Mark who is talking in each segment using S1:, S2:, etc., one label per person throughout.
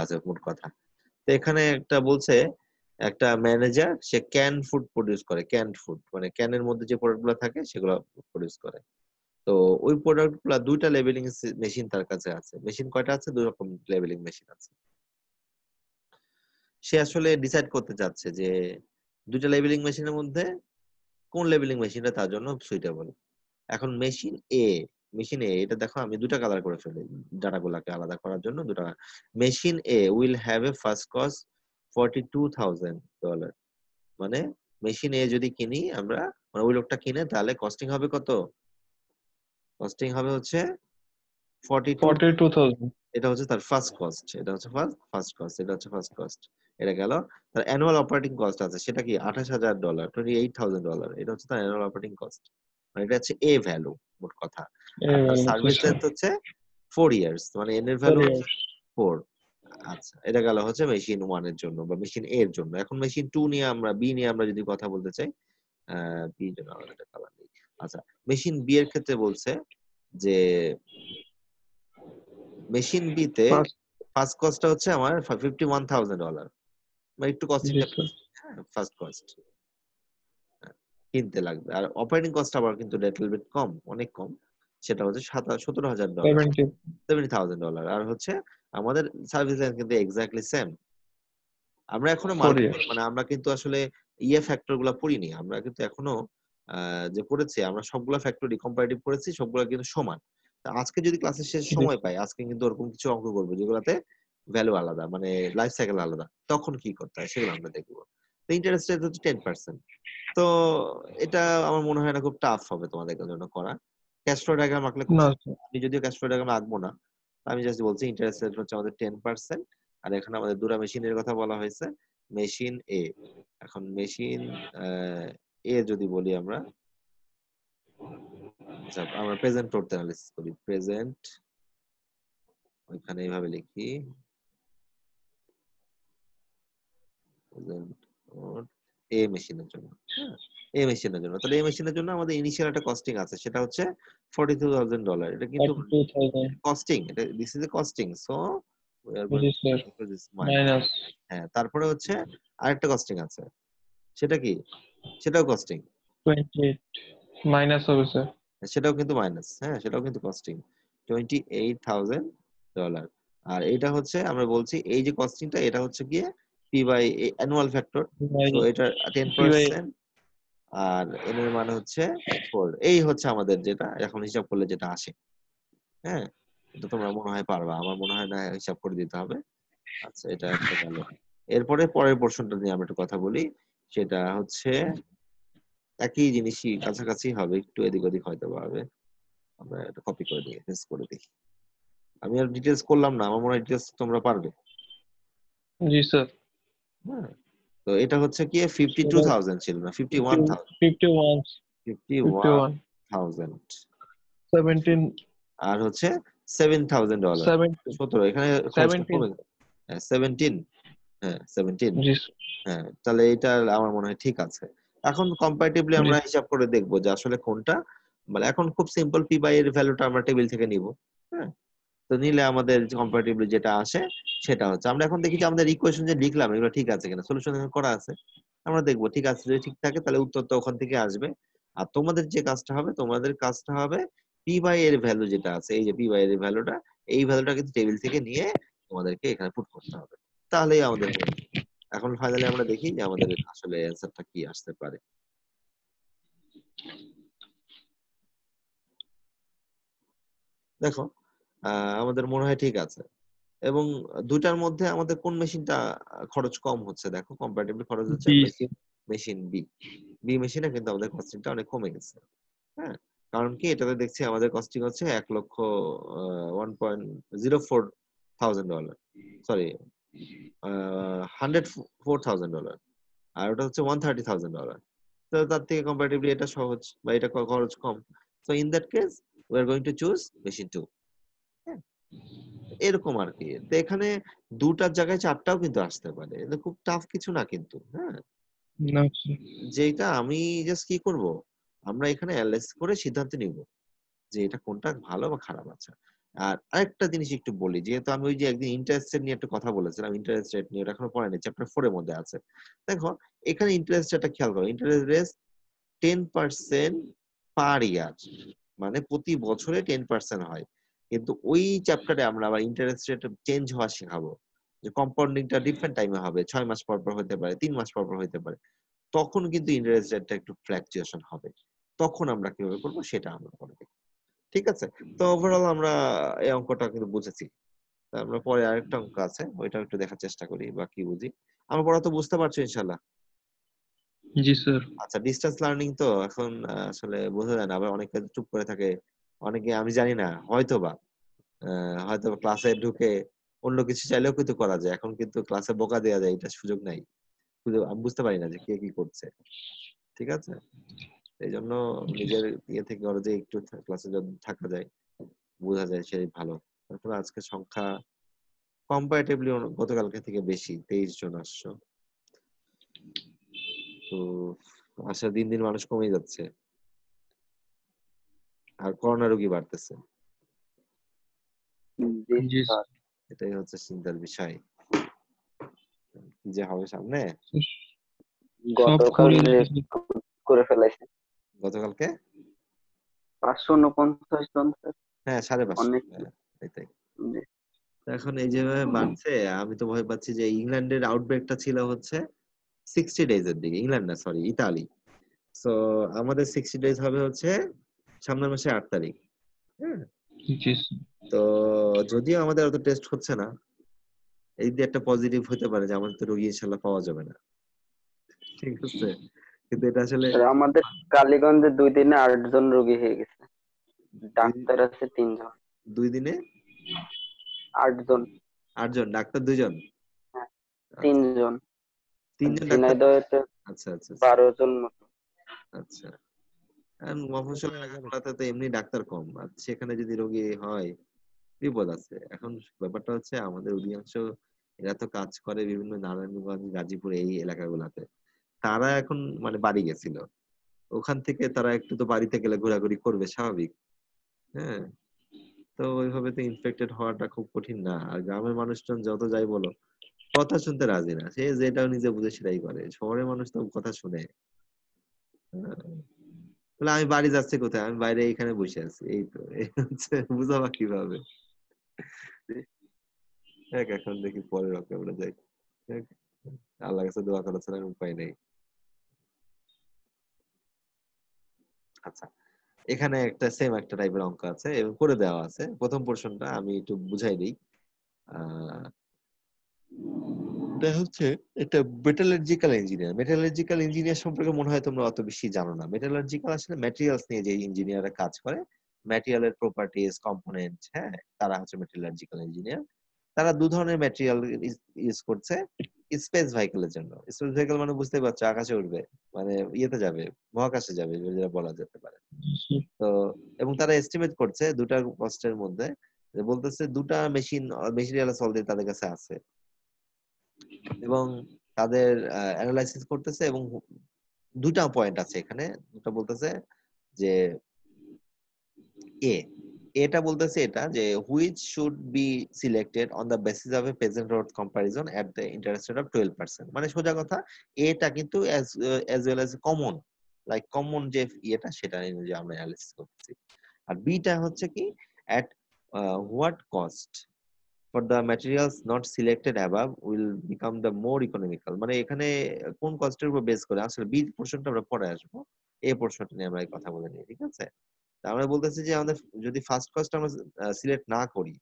S1: আছে মোট কথা। তো এখানে একটা বলছে একটা manager say can food produce করে, ক্যান্ড ফুড মানে ক্যানের মধ্যে যে প্রোডাক্ট গুলো থাকে সেগুলো প্রডিউস করে। তো ওই প্রোডাক্ট গুলা 2টা লেবেলিং মেশিন তার কাছে আছে। মেশিন কয়টা আছে? 2 রকম লেবেলিং মেশিন আছে। সে আসলে ডিসাইড করতে চাচ্ছে যে 2টা লেবেলিং মেশিনের মধ্যে কোন লেবেলিং মেশিনটা তার জন্য সুইটেবল। এখন মেশিন এ এটা দেখো আমি 2টা কালার করে ফেলি ডাটাগুলোকে আলাদা করার জন্য 2টা। Machine A will have a first cost $42,000। মানে মেশিন এ যদি কিনি আমরা, মানে ওই লোকটা কিনে, তাহলে কস্টিং হবে কত? কস্টিং হবে হচ্ছে 42।
S2: 42,000।
S1: এটা হচ্ছে তার ফার্স্ট কস্ট, এটা হচ্ছে ফার্স্ট কস্ট, এটা হচ্ছে ফার্স্ট কস্ট। এটা গেল। তার অ্যানুয়াল অপারেটিং কস্ট আছে, সেটা কি $28,000, $28,000। এটা হচ্ছে তার অ্যানুয়াল অপারেটিং কস্ট, মানে এটা হচ্ছে এ ভ্যালু মোট কথা। আর তার সার্ভিস লেন্থ হচ্ছে 4 ইয়ার্স, মানে এন এর ভ্যালু হচ্ছে 4। আচ্ছা, এটা গেল হচ্ছে মেশিন 1 এর জন্য বা মেশিন এ এর জন্য। এখন মেশিন 2 নিয়ে আমরা, বি নিয়ে আমরা যদি কথা বলতে চাই, বি জন্য আলাদা একটা কালার নেই। আচ্ছা, মেশিন বি এর ক্ষেত্রে বলছে যে মেশিন বি তে ফার্স্ট কস্টটা হচ্ছে আমার $51,000, মানে একটু কস্টিংটা বেশি। হ্যাঁ, ফার্স্ট কস্ট কিনতে লাগবে। আর অপারেটিং কস্ট আবার কিন্তু লিটল বিট কম, অনেক কম। সেটা হচ্ছে $17,000, $70,000। আর হচ্ছে আমাদের সার্ভিস লাইন কিন্তু এক্স্যাক্টলি সেম। আমরা এখনো মার্কেট, মানে আমরা কিন্তু আসলে ফ্যাক্টর গুলা পড়িনি। আমরা কিন্তু এখনো যে পড়েছি, আমরা সবগুলা ফ্যাক্টরি কম্পারেটিভ করেছি, সবগুলা কিন্তু সমান। তা আজকে যদি ক্লাসের শেষে সময় পাই, আজকে কিন্তু ওরকম কিছু অঙ্ক করবো যেগুলাতে ভ্যালু আলাদা, মানে লাইফ সাইকেল আলাদা, তখন কি করতে হয় সেগুলো আমরা দেখবো। তো ইন্টারেস্ট রেট হচ্ছে 10%। তো এটা আমার মনে হয় না খুব টাফ হবে তোমাদের জন্য করা। ক্যাশ ফ্লো ডায়াগ্রাম আঁকলে খুব আমি যদিও ক্যাশ ফ্লো ডায়াগ্রাম আঁকবো না, আমি জাস্ট বলছি ইন্টারেস্ট রেট হচ্ছে আমাদের 10%। আর এখানে আমাদের 2টা মেশিনের কথা বলা হয়েছে, মেশিন এ। এখন মেশিন এ যদি বলি আমরা, আচ্ছা আমরা প্রেজেন্ট টোটাল অ্যানালিসিস করি। প্রেজেন্ট, ওইখানে এইভাবে লিখি প্রেজেন্ট এ মেশিনের জন্য। হ্যাঁ, এ মেশিনের জন্য। তাহলে এ মেশিনের জন্য আমাদের ইনিশিয়াল একটা কস্টিং আছে, সেটা হচ্ছে $42,000। এটা কিন্তু কস্টিং, এটা this is a costing, so we are going to this minus. হ্যাঁ, তারপরে হচ্ছে আরেকটা কস্টিং আছে, সেটা কি? সেটাও কস্টিং,
S2: 28 মাইনাস হবে স্যার।
S1: সেটাও কিন্তু মাইনাস। হ্যাঁ, সেটাও কিন্তু কস্টিং, $28,000। আর এটা হচ্ছে আমরা বলছি এই যে কস্টিংটা, এটা হচ্ছে গিয়ে P by annual factor, so এটা 10%। আর এন এর মানে হচ্ছে 4। এই হচ্ছে আমাদের যেটা এখন হিসাব করলে যেটা আসে। হ্যাঁ, এটা তোমরা মনে হয় পারবা, আমার মনে হয় না হিসাব করে দিতে হবে। আচ্ছা, এটা একটা গেল। এরপরে পরের পোর্শনটা নিয়ে আমরা একটু কথা বলি। সেটা হচ্ছে একই জিনিসই, কাছাকাছি হবে, একটু এদিক ওদিক হয়তো পারবে। আমরা এটা কপি করে দিই, পেস্ট করে দিই। আমি আর ডিটেলস করলাম না, আমার মনে হয় ডিটেলস তোমরা পারবে।
S2: জি স্যার।
S1: হ্যাঁ, তো এটা হচ্ছে কি 52,000 ছিল না, 51,000। 51,000
S2: 17
S1: আর হচ্ছে $7,000, 17। এখানে খরচটা
S2: 17
S1: কমে গেল। 17। হ্যাঁ, 17।
S2: জি
S1: হ্যাঁ, তাহলে এটা আমার মনে হয় ঠিক আছে। এখন কম্পারেটিভলি আমরা হিসাব করে দেখবো যে আসলে কোনটা, মানে এখন খুব সিম্পল, পি বাই এর ভ্যালুটা আমরা টেবিল থেকে নিব। হ্যাঁ, তো নিলে আমাদের কম্পারেটিভলি যেটা আসে সেটা হচ্ছে, আমরা এখন দেখি যে আমাদের ইকুয়েশন যে লিখলাম এগুলো ঠিক আছে কিনা, সলিউশন করা আছে। আমরা দেখবো ঠিক আছে, যদি ঠিক থাকে তাহলে উত্তরটা ওখান থেকে আসবে। আর তোমাদের যে কাজটা হবে, তোমাদের কাজটা হবে পি বাই এর ভ্যালু যেটা আছে, এই যে পি বাই এর ভ্যালুটা, এই ভ্যালুটা কিন্তু টেবিল থেকে নিয়ে তোমাদেরকে এখানে পুট করতে হবে, তাহলেই আমাদের হয়ে যাবে। এখন ফাইনালি আমরা দেখি যে আমাদের আসলে অ্যান্সারটা কি আসতে পারে। দেখো, আমাদের মনে হয় ঠিক আছে। এবং 2টার মধ্যে আমাদের কোন মেশিনটা খরচ কম হচ্ছে? দেখো, কম্পারেটিভলি খরচ হচ্ছে মেশিন বি। বি মেশিনে কিন্তু আমাদের কস্টিংটা অনেক কমে গেছে। হ্যাঁ, কারণ কি, এটাতে দেখছি আমাদের কস্টিং হচ্ছে 1,04,000, সরি, $104,000। আর ওটা হচ্ছে $130,000। তো তার থেকে কম্পারেটিভলি এটা সহজ, বা এটা খরচ কম। So in that case we are going to choose machine 2। হ্যাঁ, এরকম আর কি। তো এখানে 2টার জায়গায় 4টাও কিন্তু আসতে পারে, এটা খুব টাফ কিছু না কিন্তু। হ্যাঁ, যেটা আমি জাস্ট কি করব, আমরা এখানে অ্যানালাইসিস করে সিদ্ধান্ত নিব যে এটা কোনটা ভালো বা খারাপ। আচ্ছা, আর আরেকটা জিনিস একটু বলি, যেহেতু আমি ওই যে একদিন ইন্টারেস্ট রেট নিয়ে একটা কথা বলেছিলাম, ইন্টারেস্ট রেট নিয়ে ওটা এখনো পড়াইনি, চ্যাপ্টার 4 এর মধ্যে আছে। দেখো এখানে ইন্টারেস্ট রেটটা খেয়াল করো, ইন্টারেস্ট রেট 10% পার ইয়ার, মানে প্রতি বছরে 10% হয়। কিন্তু ওই চ্যাপ্টারে আমরা আবার ইন্টারেস্ট রেট চেঞ্জ হওয়া শেখাবো, যে কম্পাউন্ডিংটা ডিফারেন্ট টাইমে হবে, 6 মাস পর পর হতে পারে, 3 মাস পর পর হতে পারে। তখন কিন্তু ইন্টারেস্ট রেটটা একটু ফ্ল্যাকচুয়েশন হবে, তখন আমরা কিভাবে করবো সেটা আমরা পরে দেখব। ঠিক আছে? তো ওভারঅল আমরা এই অঙ্কটা কিন্তু বুঝেছি। তা আমরা পরে আরেকটা অঙ্ক আছে, ওইটা একটু দেখার চেষ্টা করি বা কি বুঝি। আমার পড়া তো বুঝতে পারছো ইনশাল্লাহ?
S2: জি স্যার।
S1: আচ্ছা, ডিস্টেন্স লার্নিং তো এখন আসলে বোঝা যায় না, আবার অনেকে চুপ করে থাকে, অনেকে আমি জানি না, হয়তো ক্লাসে ঢুকে অন্য কিছু চাইলেও কিন্তু করা যায়, এখন কিন্তু ক্লাসে বোকা দেওয়া যায়, এটা সুযোগ নাই, আমি বুঝতে পারি না যে কে কি করছে। ঠিক আছে? এই জন্য নিজের ইয়ে থেকে ওরা যে একটু ক্লাসে যদি থাকা যায়, বোঝা যায় সেই ভালো। তারপরে আজকে সংখ্যা কম্পারেটিভলি গতকালকে থেকে বেশি, 23 জন আসছো। তো আশা দিন দিন মানুষ কমে যাচ্ছে, আর করোনা রোগী বাড়তেছে,
S2: জি স্যার।
S1: এটাই হচ্ছে চিন্তার বিষয়, কি যে হবে সামনে।
S2: সব
S3: গতকাল
S2: করে
S3: যে করে ফেলাইছে
S1: গতকালকে
S3: 549 জন স্যার,
S1: হ্যাঁ 550,
S3: অনেক।
S1: এটাই।
S3: জি।
S1: এখন এই যেভাবে বাড়ছে, আমি তো ভয় পাচ্ছি যে ইংল্যান্ডের আউটব্রেকটা ছিল হচ্ছে 60 ডেজ এর দিকে, ইংল্যান্ড না সরি ইতালি। সো আমাদের 60 ডেজ হবে হচ্ছে সামনের মাসে 8 তারিখ। হ্যাঁ,
S2: জি স্যার।
S1: তো যদিও আমাদের অত টেস্ট হচ্ছে না, এই দিয়ে একটা পজিটিভ হতে পারে যে আমাদের তো রোগী ইনশাল্লাহ পাওয়া যাবে না। ঠিক আছে? কিন্তু এটা আসলে
S3: স্যার আমাদের কালীগঞ্জে 2 দিনে 8 জন রোগী হয়ে গেছে, ডাক্তার আছে 3 জন।
S1: 2 দিনে
S3: 8 জন।
S1: 8 জন, ডাক্তার 2 জন?
S3: হ্যাঁ,
S1: আচ্ছা,
S3: 3 জন। আর
S1: 3 জন ডাক্তার?
S3: ঝিনাইদহেতে
S1: আচ্ছা আচ্ছা আচ্ছা
S3: 12 জন মতো।
S1: আচ্ছা। আর মফস্বল এলাকাগুলোতে তো এমনি ডাক্তার কম, আর সেখানে যদি রোগী হয় বিপদ আছে। এখন ব্যাপারটা হচ্ছে আমাদের অধিকাংশ, এরা তো কাজ করে বিভিন্ন নারায়ণগঞ্জ, গাজীপুর এই এলাকাগুলাতে, তারা এখন মানে বাড়ি গেছিল, ওখান থেকে তারা একটু তো বাড়িতে গেলে ঘোরাঘুরি করবে স্বাভাবিক। হ্যাঁ, তো ওইভাবে তো ইনফেক্টেড হওয়াটা খুব কঠিন না। আর গ্রামের মানুষজন যত যাই বলো, কথা শুনতে রাজি না, সে যেটা নিজে বুঝে সেটাই করে। শহরের মানুষ তো কথা শুনে। হ্যাঁ, বলে আমি বাড়ি যাচ্ছি কোথায়, আমি বাইরে এখানে বসে আছি, এই তো এই হচ্ছে, বুঝাবা কিভাবে? দেখ এখন দেখি পরে রকে আমরা যাই। দেখ, আল্লাহ কাছে দোয়া করা ছাড়া উপায় নেই। আচ্ছা, এখানে একটা সেম একটা টাইপের অঙ্ক আছে এবং করে দেওয়া আছে। প্রথম পোর্শনটা আমি একটু বুঝাই দিই। আহ এটা হচ্ছে, এটা মেটালার্জিক্যাল ইঞ্জিনিয়ার সম্পর্কে মনে হয় তোমরা অত বেশি জানো না। মেটালার্জিক্যাল আসলে ম্যাটেরিয়ালস নিয়ে যে ইঞ্জিনিয়াররা কাজ করে, ম্যাটেরিয়ালের প্রপার্টিজ, কম্পোনেন্ট, হ্যাঁ, তারা হচ্ছে মেটালার্জিক্যাল ইঞ্জিনিয়ার। তারা 2 ধরনের ম্যাটেরিয়াল ইউজ করছে স্পেস ভেহিকলের জন্য। স্পেস ভেহিকল মানে বুঝতে পারছো, আকাশে উঠবে, মানে ইয়েতে যাবে, মহাকাশে যাবে, যেটা বলা যেতে পারে। তো এবং তারা এস্টিমেট করছে দুটা কস্টের মধ্যে, যে বলতেছে দুটা মেশিনারিয়াল অলরেডি তাদের কাছে আছে, এবং তাদের অ্যানালাইসিস করতেছে, এবং দুটা পয়েন্ট আছে এখানে। দুটা বলতেছে যে এ এটা বলতেছে এটা যে which should be selected on the basis of a present road comparison at the interest rate of 12%। মানে সোজা কথা, এটা কিন্তু as well as common, like common যে ইয়েটা, সেটা নিয়ে যে আমরা অ্যানালাইসিস করতেছি। আর বিটা হচ্ছে কি, at what cost for the materials not selected above will become the more economical। মানে এখানে কোন কস্টের উপর বেস করে, আসলে বি পোর্শনটা আমরা পরে আসবো, এই পোর্শনটা নিয়ে আমরা এই কথা বলে নিই। ঠিক আছে? তা আমরা বলতেছি যে আমাদের যদি ফার্স্ট কস্ট আমরা সিলেক্ট না করি,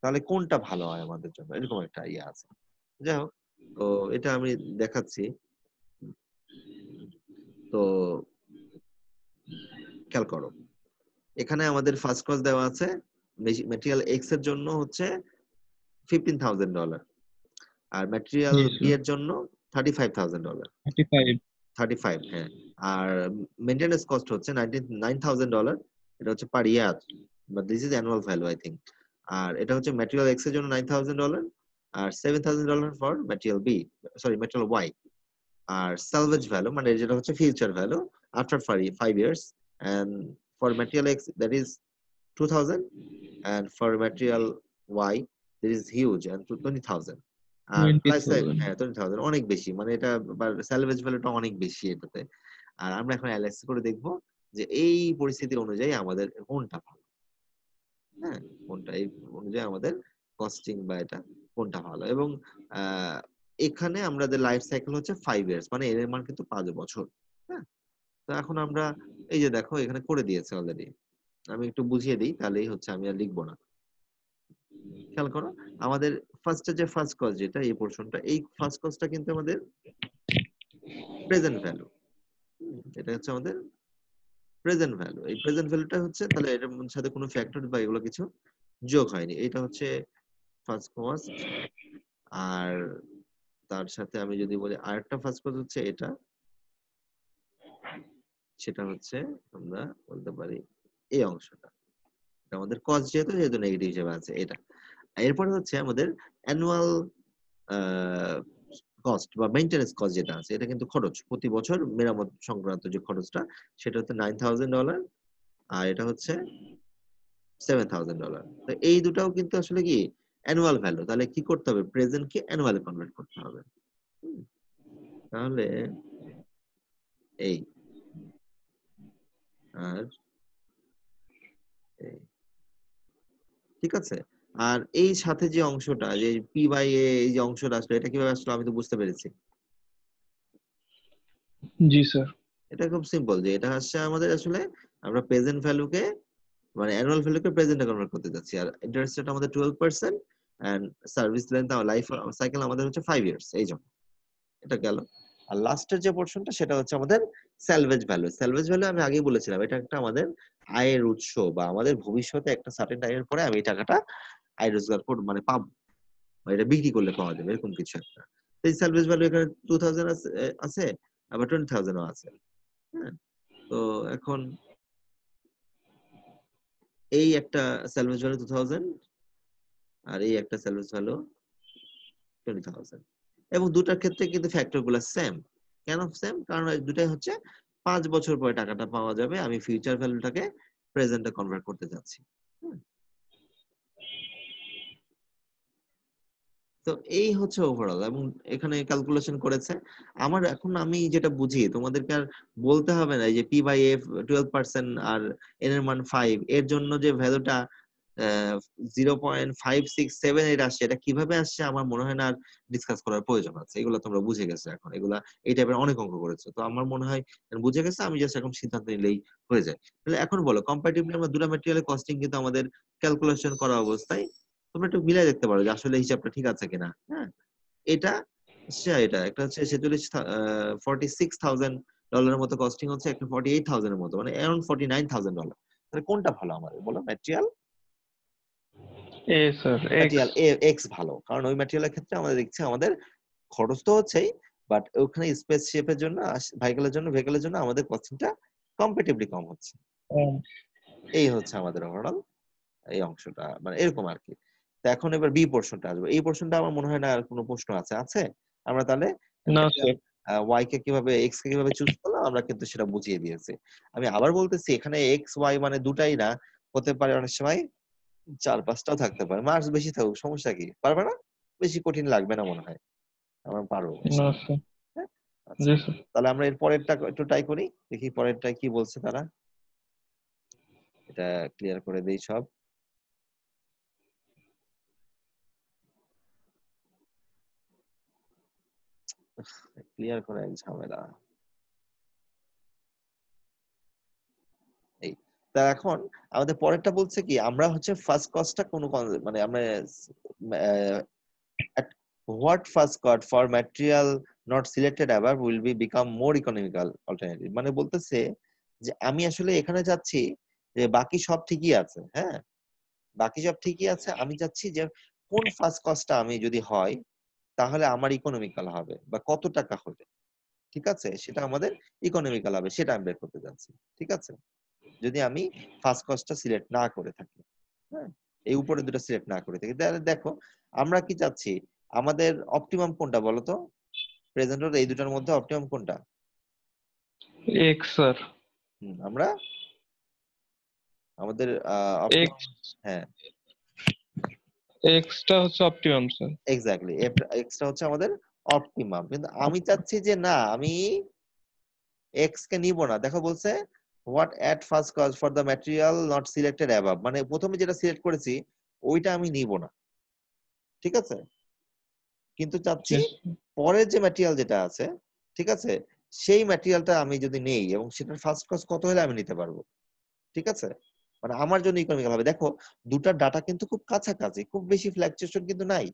S1: তাহলে কোনটা ভালো হয় আমাদের জন্য, এরকম একটা ইয়ে আছে। যাই হোক, তো এটা আমি দেখাচ্ছি। তো খেয়াল করো, এখানে আমাদের ফার্স্ট কস্ট দেওয়া আছে, মেটেরিয়াল এক্স এর জন্য হচ্ছে $15,000, আর ম্যাটেরিয়াল
S2: জি
S1: বি
S2: স্যার।
S1: এর জন্য $35,000।
S2: 35।
S1: 35, হ্যাঁ। আর মেইনটেনেন্স কস্ট হচ্ছে $9,000, এটা হচ্ছে per year, but this is annual value I think. আর এটা হচ্ছে ম্যাটেরিয়াল এক্স এর জন্য $9,000, আর $7,000 for material B, sorry material Y. আর সালভেজ ভ্যালু মানে যেটা হচ্ছে future value after 5 years, and for material X that is 2000, and for material Y there is huge and 20,000. আর লাইফ সাইকেল
S2: 20,000.
S1: 20,000 অনেক বেশি, মানে এটা স্যালভেজ ভ্যালুটা অনেক বেশি এটাতে। আর আমরা এখন অ্যানালাইসিস করে দেখব যে এই পরিস্থিতি অনুযায়ী আমাদের কোনটা ভালো, হ্যাঁ কোনটা এই অনুযায়ী আমাদের কস্টিং বা এটা কোনটা ভালো। এবং এখানে আমাদের লাইফ সাইকেল হচ্ছে 5 ইয়ার্স, মানে এর মান কিন্তু 5 বছর। হ্যাঁ, তো এখন আমরা এই যে দেখো এখানে করে দিয়েছে অলরেডি, আমি একটু বুঝিয়ে দিই তাহলেই হচ্ছে, আমি আর লিখবো না। খেয়াল করো আমাদের ফার্স্ট কজ যেটা এই পোরশনটা, এই ফার্স্ট কজটা কিন্তু আমাদের প্রেজেন্ট ভ্যালু। এটা হচ্ছে আমাদের প্রেজেন্ট ভ্যালু। এই প্রেজেন্ট ভ্যালুটা হচ্ছে, তাহলে এটার সাথে কোনো ফ্যাক্টর বা এগুলো কিছু যোগ হয়নি, এটা হচ্ছে ফার্স্ট কস্ট। আর তার সাথে আমি যদি বলি আরেকটা ফার্স্ট কজ হচ্ছে এটা, সেটা হচ্ছে আমরা বলতে পারি এই অংশটা, এটা আমাদের কস্ট যেহেতু নেগেটিভ হিসেবে আছে এটা। এরপরে হচ্ছে আমাদের অ্যানুয়াল কস্ট বা মেইনটেনেন্স কস্ট যেটা আছে, এটা কিন্তু খরচ প্রতি বছর মেরামত সংক্রান্ত যে খরচটা, সেটা হচ্ছে $9,000, আর এটা হচ্ছে $7,000। তো এই দুটাও কিন্তু আসলে কি অ্যানুয়াল ভ্যালু, তাহলে কি করতে হবে, প্রেজেন্ট কে অ্যানুয়ালে কনভার্ট করতে হবে। তাহলে এই আর এই, ঠিক আছে। আর এই সাথে যে অংশটা, যে পি বাই এ, এই যে অংশটা আসলে এটা কিভাবে আসলে আমি তো বুঝতে পেরেছি।
S2: জি স্যার।
S1: এটা খুব সিম্পল, যে এটা হচ্ছে আমাদের আসলে আমরা প্রেজেন্ট ভ্যালুকে মানে অ্যানুয়াল ভ্যালুকে প্রেজেন্টে কনভার্ট করতে যাচ্ছি। আর ইন্টারেস্ট রেট আমাদের 12% এন্ড সার্ভিস লেন্থ আর লাইফ সাইকেল আমাদের হচ্ছে 5 ইয়ার্স, এই জন্য এটা গেল। আর লাস্টের যে পোরশনটা সেটা হচ্ছে আমাদের স্যালভেজ ভ্যালু। স্যালভেজ ভ্যালু আমি আগেই বলেছিলাম, এটা একটা আমাদের আয়ের উৎস, বা আমাদের ভবিষ্যতে একটা সার্টেন টাইমের পরে আমি এই টাকাটা আয় রোজগার করব, মানে পাবো, বা এটা বিক্রি করলে পাওয়া যাবে, এরকম কিছু একটা। তো এই স্যালভেজ ভ্যালু এখানে 2000 আছে, আবার 20,000 ও আছে। হ্যাঁ, তো এখন এই একটা স্যালভেজ ভ্যালু 2000, আর এই একটা স্যালভেজ ভ্যালু 20,000, এবং দুটার ক্ষেত্রে কিন্তু ফ্যাক্টর গুলো সেম। কেন সেম? কারণ এই দুটাই হচ্ছে 5 বছর পরে টাকাটা পাওয়া যাবে, আমি ফিউচার ভ্যালুটাকে প্রেজেন্টে কনভার্ট করতে যাচ্ছি। হুম। তো এই হচ্ছে ওভারঅল, এবং এখানে ক্যালকুলেশন করেছে। আমার এখন আমি যেটা বুঝি, তোমাদেরকে আর বলতে হবে না এই যে পি বাই এফ 12% আর এন এর মান 5, এর জন্য যে ভ্যালুটা 0.5678 আসছে, এটা কিভাবে আসছে আমার মনে হয় না আর ডিসকাস করার প্রয়োজন আছে। এগুলো তোমরা বুঝে গেছো এখন, এগুলা এই টাইপের অনেক অঙ্ক করেছো, তো আমার মনে হয় বুঝে গেছে। আমি জাস্ট এখন সিদ্ধান্ত নিলেই হয়ে যায়। তাহলে এখন বলো, কম্পারেটিভলি আমরা দুটো ম্যাটেরিয়ালের কস্টিং কিন্তু আমাদের ক্যালকুলেশন করা অবস্থায় তোমরা একটু মিলাই দেখতে পারো যে আসলে হিসাবটা ঠিক আছে কিনা। হ্যাঁ, এটা এটা একটা হচ্ছে 46,000 ডলারের মতো কস্টিং হচ্ছে, একটা 48,000 এর মতো, মানে অ্যারাউন্ড $49,000। তাহলে কোনটা ভালো আমাদের বলো? ম্যাটেরিয়াল
S2: এ স্যার, এক্স।
S1: ম্যাটেরিয়াল এক্স ভালো, কারণ ওই ম্যাটেরিয়ালের ক্ষেত্রে আমাদের দেখছি আমাদের খরচ তো হচ্ছেই, বাট ওখানে স্পেস শেপের জন্য, ভেহিকলের জন্য আমাদের কস্টিংটা কম্পারেটিভলি কম হচ্ছে। এই হচ্ছে আমাদের ওভারঅল এই অংশটা, মানে এরকম আর কি। তো এখন এবার বি পোর্শনটা আসবে। এই পোর্শনটা আমার মনে হয় না আর কোনো প্রশ্ন আছে। আমরা তাহলে
S2: না স্যার।
S1: ওয়াই কে কিভাবে, এক্স কে কিভাবে চুজ করলাম আমরা কিন্তু সেটা বুঝিয়ে দিয়েছি। আমি আবার বলতেছি, এখানে এক্স ওয়াই মানে দুটাই না, হতে পারে অনেক সময় 4-5টাও থাকতে পারে। মার্কস বেশি থাকুক, সমস্যা কি? পারবে না? বেশি কঠিন লাগবে না মনে হয়, আমরা পারবো।
S2: না স্যার।
S1: হ্যাঁ, আচ্ছা,
S2: জি স্যার।
S1: তাহলে আমরা এর পরেরটা একটু ট্রাই করি, দেখি পরেরটা কি বলছে তারা। এটা ক্লিয়ার করে দেই সব। ক্লিয়ার করা এক ঝামেলা। এই, তা এখন আমাদের পরেরটা বলছে কি, আমরা হচ্ছে ফার্স্ট কস্টটা কোন মানে আমরা at what first cost for material not selected above will be become more economical alternative, মানে বলতেছে যে আমি আসলে এখানে যাচ্ছি যে বাকি সব ঠিকই আছে, হ্যাঁ বাকি সব ঠিকই আছে, আমি যাচ্ছি যে কোন ফার্স্ট কস্টটা আমি যদি হয় তাহলে আমার ইকোনমিক্যাল হবে, বা কত টাকা হলে ঠিক আছে সেটা আমাদের ইকোনমিক্যাল হবে, সেটা আমি বের করতে যাচ্ছি। ঠিক আছে, যদি আমি ফার্স্ট কস্টটা সিলেক্ট না করে থাকি, হ্যাঁ এই উপরে দুটো সিলেক্ট না করে থাকি, তাহলে দেখো আমরা কি চাচ্ছি, আমাদের অপটিমাম কোনটা বলো তো? প্রেজেন্ট এই দুটোর মধ্যে অপটিমাম কোনটা?
S2: X sir.
S1: আমরা আমাদের
S2: এক্স
S1: হ্যাঁ
S2: এক্সটা হচ্ছে অপটিমাম স্যার।
S1: এক্স্যাক্টলি, এক্সটা হচ্ছে আমাদের অপটিমাম, কিন্তু আমি চাচ্ছি যে না, আমি এক্স কে নিব না। দেখো বলছে what at first cause for the material not selected above, মানে প্রথমে যেটা সিলেক্ট করেছি ওইটা আমি নিব না, ঠিক আছে? কিন্তু চাচ্ছি পরের যে ম্যাটেরিয়াল যেটা আছে, ঠিক আছে, সেই ম্যাটেরিয়ালটা আমি যদি নেই এবং সেটার ফার্স্ট কজ কত হলে আমি নিতে পারবো, ঠিক আছে? মানে আমার জন্য ইকোনমিক্যাল হবে। দেখো দুটার ডাটা কিন্তু খুব কাছাকাছি, খুব বেশি ফ্ল্যাকচুয়েশন কিন্তু নাই,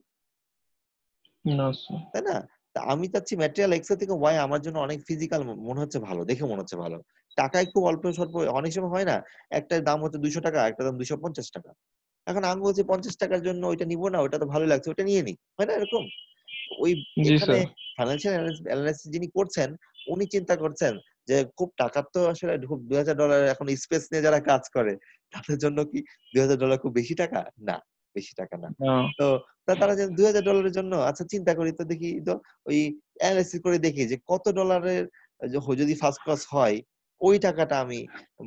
S2: না স্যার।
S1: তাই না? তা আমি চাচ্ছি ম্যাটেরিয়াল এক্স এর থেকে ওয়াই আমার জন্য অনেক ফিজিক্যাল মনে হচ্ছে ভালো, দেখে মনে হচ্ছে ভালো। টাকায় খুব অল্প স্বল্প, অনেক সময় হয় না একটার দাম হচ্ছে 200 টাকা, একটা দাম 250 টাকা। এখন আমি বলছি 50 টাকার জন্য ওইটা নিব না, ওইটা তো ভালো লাগছে, ওইটা নিয়ে নি, হয় না এরকম? ওই
S2: জি
S1: এখানে
S2: স্যার।
S1: ফাইন্যান্সিয়াল অ্যানালিসিস যিনি করছেন উনি চিন্তা করছেন যে খুব টাকার তো আসলে খুব $2000 এখন স্পেস নিয়ে যারা কাজ করে তাদের জন্য কি $2000 খুব বেশি টাকা? না, বেশি টাকা না।
S2: না
S1: তো তারা যে $2000 জন্য আচ্ছা চিন্তা করি তো, দেখি তো ওই অ্যানালিসিস করে দেখি যে কত ডলারের যদি ফার্স্ট ক্লাস হয় ওই টাকাটা আমি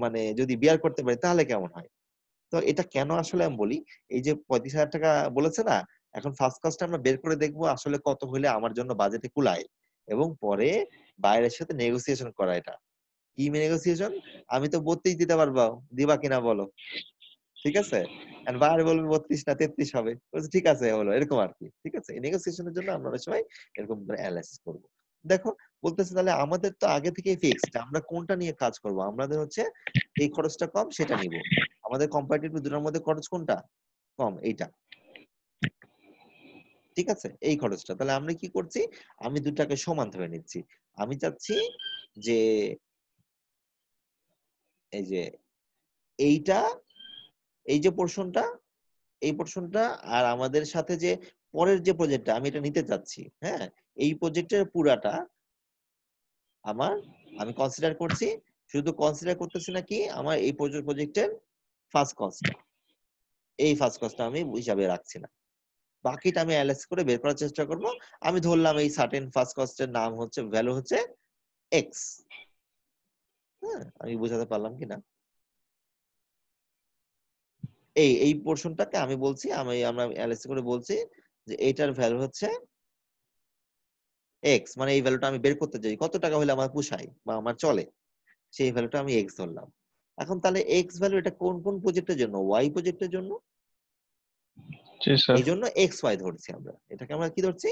S1: মানে যদি বিয়ার করতে পারি তাহলে কেমন হয়। তো এটা কেন আসলে আমি বলি, এই যে 35,000 টাকা বলেছে না, এখন ফার্স্ট কস্টটা আমরা বের করে দেখবো আসলে কত হলে আমার জন্য বাজেটে কুলায়, এবং পরে বাইরের সাথে নেগোসিয়েশন করা। এটা কি নেগোসিয়েশন? আমি তো 32 দিতে পারবো, দিবা কিনা বলো, ঠিক আছে? এন্ড বাইরে বলবে 32 না 33 হবে, বলছে ঠিক আছে হলো, এরকম আর কি, ঠিক আছে? নেগোসিয়েশনের জন্য আমরা অনেক সময় এরকম অ্যানালাইসিস করব। দেখো বলতেছে তাহলে আমাদের তো আগে থেকেই ফিক্সড, আমরা কোনটা নিয়ে কাজ করব, আমাদের হচ্ছে এই খরচটা কম সেটা নিব। আমাদের কম্পারেটিভ দুটোর মধ্যে খরচ কোনটা কম? এইটা, ঠিক আছে? এই খরচটা। তাহলে আমরা কি করছি, আমি দুটাকে সমান ধরে নিচ্ছি। আমি চাচ্ছি যে এই যে এইটা, এই যে পোরশনটা, এই পোরশনটা আর আমাদের সাথে যে পরের যে প্রজেক্টটা আমি এটা নিতে চাচ্ছি, হ্যাঁ, এই প্রজেক্টের পুরাটা আমার আমি কনসিডার করছি। শুধু কনসিডার করতেছি না কি, আমার এই প্রজেক্টের ফার্স্ট কস্টটা, এই ফার্স্ট কস্টটা আমি হিসাবে রাখছি না, বাকিটা আমি অ্যানালাইসিস করে বের করার চেষ্টা করব। আমি ধরলাম এই সার্টেন ফার্স্ট কস্টের নাম হচ্ছে, ভ্যালু হচ্ছে এক্স। হ্যাঁ, আমি বোঝাতে পারলাম কিনা? এই পোরশনটাকে আমি বলছি, আমরা অ্যানালাইসিস করে বলছি যে এইটার ভ্যালু হচ্ছে এক্স, মানে এই ভ্যালুটা আমি বের করতে চাই কত টাকা হলে আমার পোষায় বা আমার চলে, সেই ভ্যালুটা আমি এক্স ধরলাম। এখন তাহলে এক্স ভ্যালু এটা কোন কোন প্রজেক্টের জন্য? ওয়াই প্রজেক্টের জন্য।
S2: জি স্যার।
S1: এই জন্য এক্স ওয়াই ধরছি আমরা, এটাকে আমরা কি ধরছি?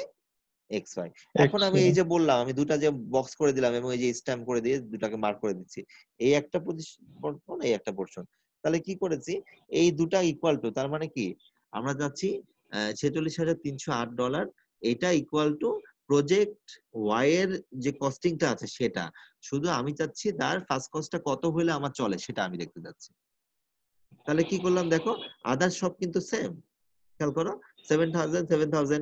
S1: X Y. এখন
S2: এক্স
S1: আমি এই যে বললাম আমি দুটা যে বক্স করে দিলাম এবং এই যে স্ট্যাম্প করে দিয়ে দুটাকে মার্ক করে দিচ্ছি, এই একটা পোরশন, এই একটা পোরশন। তাহলে কি করেছি, এই দুটা ইকুয়াল টু, তার মানে কি আমরা যাচ্ছি $46,308, এটা ইকুয়াল টু প্রজেক্ট ওয়াই এর যে কস্টিংটা আছে সেটা। শুধু আমি চাচ্ছি তার ফার্স্ট কস্টটা কত হলে আমার চলে সেটা আমি দেখতে যাচ্ছি। তাহলে কি করলাম দেখো, আদার সব কিন্তু সেম, খেয়াল করো 7,000 7,000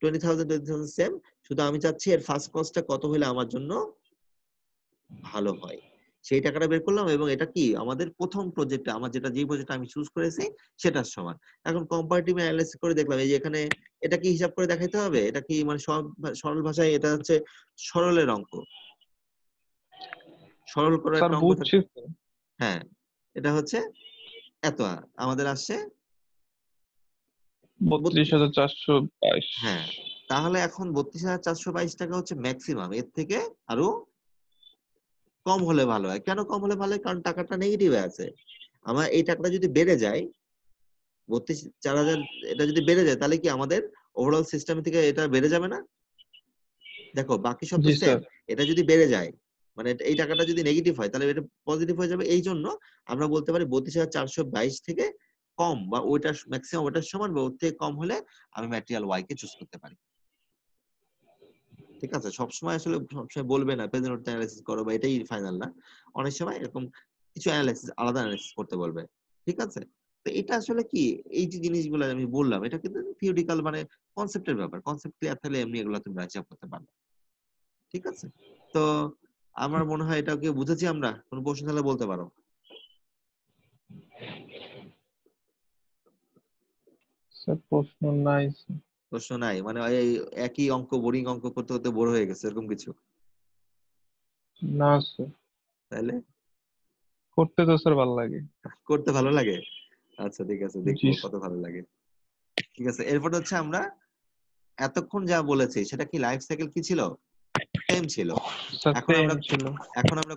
S1: 20,000 20,000 সেম, শুধু আমি চাচ্ছি এর ফার্স্ট কস্টটা কত হলে আমার জন্য ভালো হয়, সেই টাকাটা বের করলাম। এবং এটা কি আমাদের প্রথম প্রজেক্টে, আমার যেটা যে প্রজেক্ট আমি চুজ করেছি সেটার সমান। এখন কম্পারেটিভ অ্যানালাইসিস করে দেখলাম এই যে এখানে এটা কি হিসাব করে দেখাইতে হবে, এটা কি মানে সব সরল ভাষায় এটা হচ্ছে সরলের অঙ্ক, সরল করার
S2: স্যার
S1: একটা অঙ্ক
S2: বুঝছি
S1: থাকে।
S2: স্যার।
S1: হ্যাঁ, এটা হচ্ছে এত, আমাদের আসছে 32।
S2: 32,422।
S1: হ্যাঁ, তাহলে এখন 32,422 টাকা হচ্ছে ম্যাক্সিমাম, এর থেকে আরো কম হলে ভালো হয়। কেন কম হলে ভালো হয়? কারণ টাকাটা নেগেটিভে আছে। আমার এই টাকাটা যদি বেড়ে যায় 32,400, এটা যদি বেড়ে যায় তাহলে কি আমাদের ওভারঅল সিস্টেম থেকে এটা বেড়ে যাবে না? দেখো বাকি সব তো
S2: জি
S1: সেম,
S2: স্যার।
S1: এটা যদি বেড়ে যায় মানে এই টাকাটা যদি নেগেটিভ হয় তাহলে এটা পজিটিভ হয়ে যাবে। এই জন্য আমরা বলতে পারি 32,422 থেকে কম বা ওইটা ম্যাক্সিমাম ওটার সমান বা ওর থেকে কম হলে আমি ম্যাটেরিয়াল ওয়াই কে চুজ করতে পারি। ঠিক আছে? সবসময় আসলে সবসময় বলবে না প্রেজেন্ট নোট অ্যানালাইসিস করো বা এটাই ফাইনাল না। অনেক সময় এরকম কিছু অ্যানালাইসিস, আলাদা অ্যানালাইসিস করতে বলবে। ঠিক আছে? তো এটা আসলে কি, এই যে জিনিসগুলো আমি বললাম এটা কিন্তু থিওরিটিক্যাল মানে কনসেপ্টের ব্যাপার। কনসেপ্ট ক্লিয়ার থাকলে এমনি এগুলো তুমি হিসাব করতে পারবে। ঠিক আছে? তো আমার মনে হয় এটাকে বুঝেছি আমরা। কোনো প্রশ্ন থাকলে বলতে পারো।
S2: স্যার প্রশ্ন নাই স্যার।
S1: প্রশ্ন নাই মানে এই একই অঙ্ক, বোরিং অঙ্ক করতে করতে বোর হয়ে গেছে এরকম কিছু?
S2: না স্যার।
S1: তাহলে
S2: করতে তো স্যার ভালো লাগে।
S1: করতে ভালো লাগে? আচ্ছা ঠিক আছে, দেখবো
S2: জি
S1: কত ভালো লাগে। ঠিক আছে, এরপর হচ্ছে আমরা এতক্ষণ যা বলেছি সেটা কি লাইফ সাইকেল কি ছিল? সেম ছিল।
S2: স্যার,
S1: এখন
S2: সেম
S1: আমরা
S2: ছিল।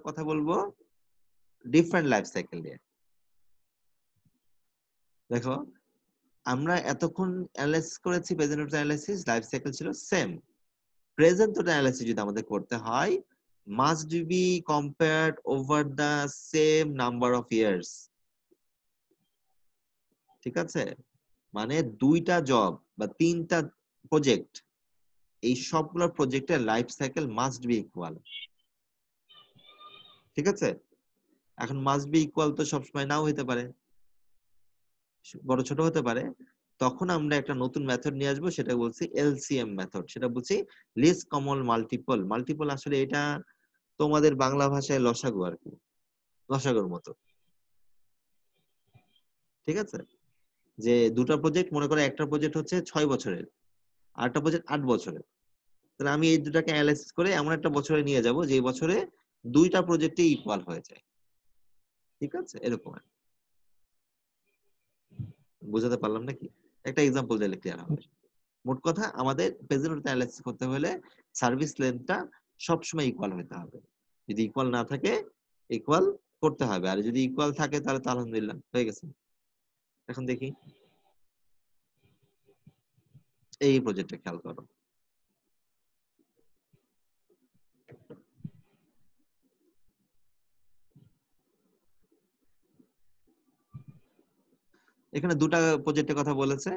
S1: কথা বলবো ডিফারেন্ট লাইফ সাইকেল নিয়ে। দেখো, আমরা এতক্ষণ অ্যানালাইসিস করেছি, প্রেজেন্ট অ্যানালাইসিস, লাইফ সাইকেল ছিল সেম। প্রেজেন্ট অ্যানালাইসিস যদি আমাদের করতে হয়, must be compared over the same number of years. ঠিক আছে, মানে দুইটা জব বা তিনটা প্রজেক্ট, এই সবগুলো প্রজেক্টের life cycle must be equal. ঠিক আছে, এখন মাস্ট বি ইকুয়াল তো সবসময় নাও হতে পারে, বড় ছোট হতে পারে। তখন আমরা একটা নতুন মেথড নিয়ে আসবো, সেটা বলছি এলসিএম মেথড। সেটা বলছি লিস্ট কমন মাল্টিপল। মাল্টিপল আসলে এটা তোমাদের বাংলা ভাষায় লসাগু আর কি, লসাগুর মতো। ঠিক আছে, যে দুটা প্রজেক্ট, মনে করো একটা প্রজেক্ট হচ্ছে 6 বছরের আর একটা প্রজেক্ট 8 বছরের, তাহলে আমি এই দুটাকে অ্যানালাইসিস করে এমন একটা বছরে নিয়ে যাব যে বছরে দুইটা প্রজেক্টই ইকুয়াল হয়ে যায়। ঠিক আছে, এরকম আর। বুঝাতে পারলাম নাকি? একটা এক্সাম্পল দিলে ক্লিয়ার হবে। মোট কথা, আমাদের প্রেজেন্ট অ্যানালাইসিস করতে হলে সার্ভিস লেন্থটা সবসময় ইকুয়াল হতে হবে। যদি ইকুয়াল না থাকে, ইকুয়াল করতে হবে, আর যদি ইকুয়াল থাকে তাহলে তো আলহামদুলিল্লাহ হয়ে গেছে। এখন দেখি এই প্রজেক্টটা খেয়াল করো। এখানে দুটা প্রজেক্টের কথা বলেছে।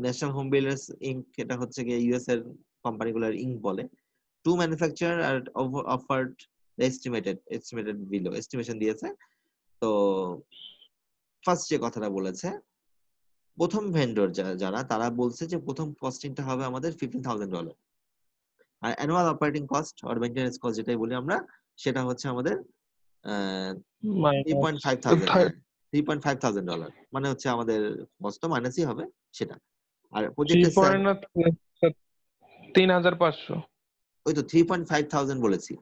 S1: ন্যাশনাল হোম বিল্ডার্স ইনক, এটা হচ্ছে গিয়ে ইউএস এর কোম্পানিগুলোর ইনক বলে। টু ম্যানুফ্যাকচারার আর অফার্ড এস্টিমেটেড বিলো, এস্টিমেশন দিয়েছে। তো ফার্স্ট যে কথাটা বলেছে, প্রথম ভেন্ডর যারা, তারা বলছে যে প্রথম কস্টিংটা হবে আমাদের $15,000, আর অ্যানুয়াল অপারেটিং কস্ট আর মেইনটেনেন্স কস্ট যেটাই বলি আমরা, সেটা হচ্ছে আমাদের $3,500, মানে হচ্ছে আমাদের কস্ট মাইনাসই হবে সেটা। আর প্রজেক্টের
S2: 3,500।
S1: ওই তো 3,500 বলেছি।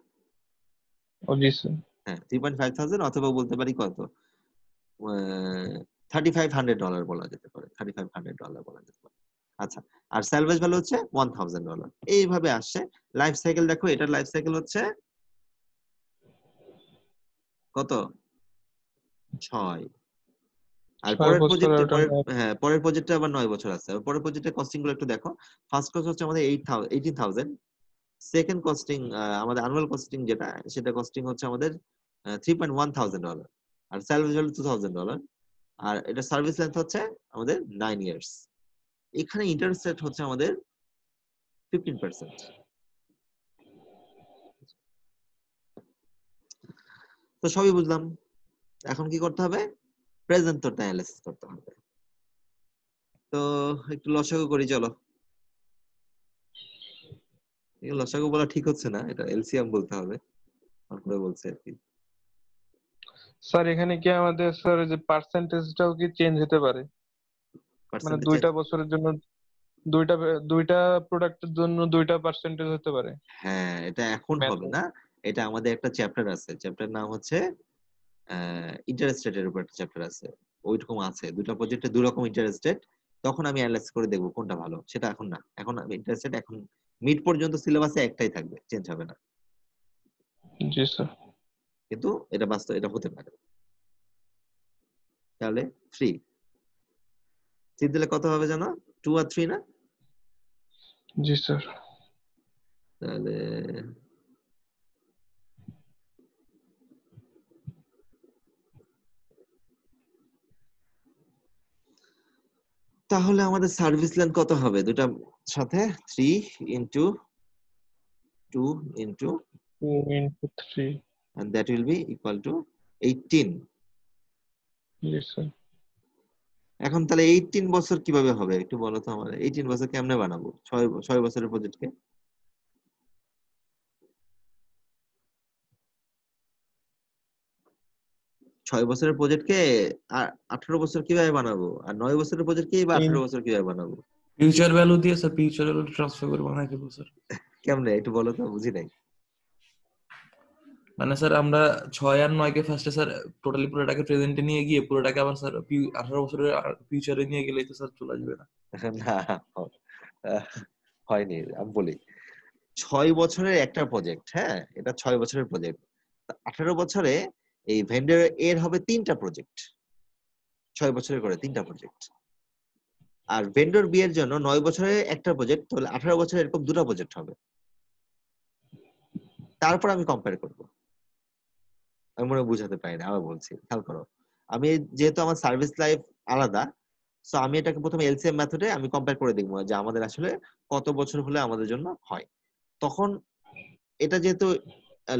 S2: ও জি স্যার।
S1: হ্যাঁ, 3,500, অথবা বলতে পারি কত, $3,500 বলা যেতে পারে, $3,500 বলা যেতে পারে। আচ্ছা, আর স্যালভেজ ভ্যালু হচ্ছে $1,000। এইভাবে আসছে। লাইফ সাইকেল দেখো, এটার লাইফ সাইকেল হচ্ছে কত? 6। আর
S2: 6
S1: পরের
S2: বছর
S1: প্রজেক্টে,
S2: ওটা
S1: পরের প্রজেক্টে আবার 9 বছর আছে। আর পরের প্রজেক্টের কস্টিং গুলো একটু দেখো। ফার্স্ট কস্ট হচ্ছে আমাদের 18,000। সেকেন্ড কস্টিং, আমাদের অ্যানুয়াল কস্টিং যেটা, সেটা কস্টিং হচ্ছে আমাদের $3,100। আর স্যালভেজ ভ্যালু $2,000। আর এটা সার্ভিস লেন্থ হচ্ছে আমাদের 9 ইয়ার্স। এখানে ইন্টারেস্ট রেট হচ্ছে আমাদের 15%। তো সবই বুঝলাম, এখন কি করতে হবে? প্রেজেন্ট অ্যানালাইসিস করতে হবে। তো একটু লসাগু করি চলো। লসাগু বলা ঠিক হচ্ছে না, এটা এলসিএম বলতে হবে, তারপরে বলছে আর কি।
S2: স্যার, এখানে কি আমাদের স্যার যে পার্সেন্টেজটাও কি চেঞ্জ হতে পারে? মানে
S1: পার্সেন্টেজ,
S2: দুইটা বছরের জন্য দুইটা দুইটা প্রোডাক্টের জন্য দুইটা পার্সেন্টেজ হতে পারে
S1: হ্যাঁ এটা এখন হবে
S2: মেথড।
S1: না। এটা আমাদের একটা চ্যাপ্টার আছে, চ্যাপ্টার নাম হচ্ছে ইন্টারেস্ট রেটের উপর একটা চ্যাপ্টার আছে। ওইরকম আছে, দুটো প্রজেক্টে দুই রকম ইন্টারেস্ট রেট। তখন আমি অ্যানালাইজ করে দেখবো কোনটা ভালো, সেটা এখন না। এখন ইন্টারেস্ট রেট এখন মিড পর্যন্ত সিলেবাসে একটাই থাকবে, চেঞ্জ হবে না।
S2: জি স্যার।
S1: কিন্তু এটা বাস্তব, এটা হতে পারে। তাহলে 3 দিলে কত হবে জানো? 2 আর 3 না?
S2: জি স্যার।
S1: তাহলে তাহলে আমাদের সার্ভিস লেন্থ কত হবে দুটা সাথে? 3 into 2 into,
S2: 2 into 3।
S1: and that will be equal to 18।
S2: G sir.
S1: এখন তাহলে 18 বছর কিভাবে হবে একটু বলো তো আমার। 18 বছর কেমনে বানাবো 6 বছরের প্রজেক্টকে? 6 বছরের প্রজেক্টকে 18 বছর কিভাবে বানাবো? আর 9 বছরের প্রজেক্টকে বা 18 বছর কিভাবে বানাবো?
S4: ফিউচার ভ্যালু দিয়ে স্যার, ফিউচার ভ্যালু ট্রান্সফার করে বানাই দেবো স্যার।
S1: কেমনে একটু বলো তো, বুঝি নাই।
S4: মানে স্যার আমরা 6 আর 9 কে ফার্স্টে স্যার টোটালি পুরোটাকে প্রেজেন্টে নিয়ে গিয়ে পুরোটাকে আবার স্যার 18 বছরের ফিউচারে নিয়ে গেলেই তো স্যার চলে আসবে না।
S1: না, আহ, হয়নি। আমি বলি 6 বছরের একটা প্রজেক্ট, হ্যাঁ, এটা 6 বছরের প্রজেক্ট। 18 বছরে এই ভেন্ডর এর হবে 3টা প্রজেক্ট, 6 বছরের করে 3টা প্রজেক্ট। আর ভেন্ডর বি এর জন্য 9 বছরের একটা প্রজেক্ট, তাহলে 18 বছরে এরকম 2টা প্রজেক্ট হবে। তারপর আমি কম্পেয়ার করব। আমি মনে হয় বুঝাতে পারি না, আবার বলছি, খেয়াল করো। আমি যেহেতু আমার সার্ভিস লাইফ আলাদা, সো আমি এটাকে প্রথমে এলসিএম মেথডে আমি কম্পেয়ার করে দেখবো যে আমাদের আসলে কত বছর হলে আমাদের জন্য হয়। তখন এটা যেহেতু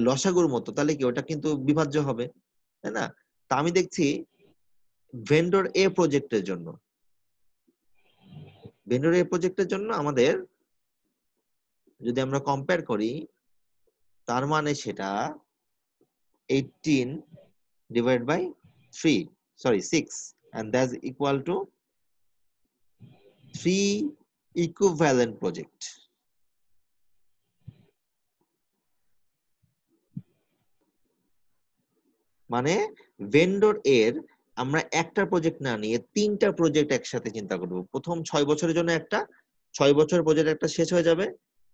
S1: লসাগুর মতো, তাহলে কি ওটা কিন্তু বিভাজ্য হবে, তাই না? তা আমি দেখছি ভেন্ডর এ প্রজেক্টের জন্য, ভেন্ডর এ প্রজেক্টের জন্য আমাদের যদি আমরা কম্পেয়ার করি, তার মানে সেটা 18 divided by 3, sorry 6, and that's equal to 3 equivalent project. মানে ভেন্ডর এর আমরা একটা প্রজেক্ট না নিয়ে 3টা প্রজেক্ট একসাথে চিন্তা করব। প্রথম 6 বছরের জন্য একটা, 6 বছর প্রজেক্ট একটা শেষ হয়ে যাবে,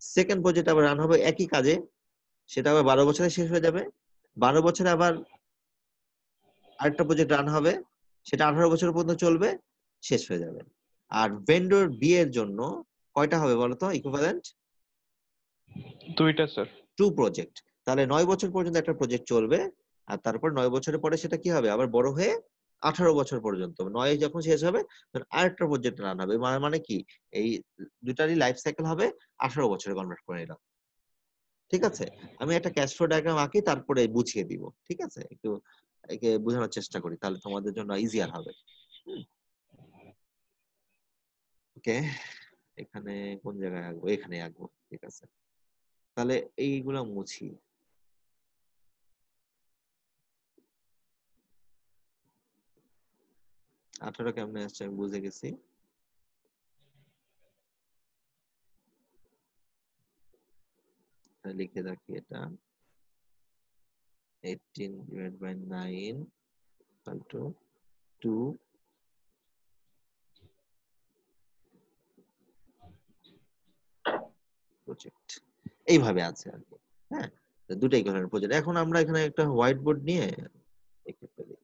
S1: সেকেন্ড প্রজেক্ট আবার রান হবে একই কাজে, সেটা আবার 12 বছরে শেষ হয়ে যাবে, 12 বছরে আবার আরেকটা প্রজেক্ট রান হবে, সেটা 18 বছর পর্যন্ত চলবে, শেষ হয়ে যাবে। আর ভেন্ডর বি এর জন্য কয়টা হবে বলতো ইকুইভ্যালেন্ট?
S2: 2টা স্যার।
S1: 2 প্রজেক্ট। তাহলে 9 বছর পর্যন্ত একটা প্রজেক্ট চলবে, আর তারপর 9 বছরের পরে সেটা কি হবে, আবার বড় হয়ে 18 বছর পর্যন্ত, 9 যখন শেষ হবে তখন আরেকটা প্রজেক্ট রান হবে। মানে কি, এই দুটারই লাইফ সাইকেল হবে 18 বছরে কনভার্ট করে নিলাম। ঠিক আছে, আমি একটা ক্যাশ ফ্লো ডায়াগ্রাম আঁকি, তারপরে বুঝিয়ে দিব। ঠিক আছে, একটু একে বোঝানোর চেষ্টা করি, তাহলে তোমাদের জন্য ইজিয়ার হবে। ওকে, এখানে কোন জায়গায় আঁকবো? এখানে আঁকবো। ঠিক আছে, তাহলে এইগুলা মুছি। আঠারো কেমনে আসছে আমি বুঝে গেছি। লিখে রাখি এটা 18 divided by 9 equal to 2 project. এইভাবে আছে আর কি। হ্যাঁ, দুটাই ইকুইভ্যালেন্ট প্রজেক্ট। এখন আমরা এখানে একটা হোয়াইট বোর্ড নিয়ে লিখে ফেলি।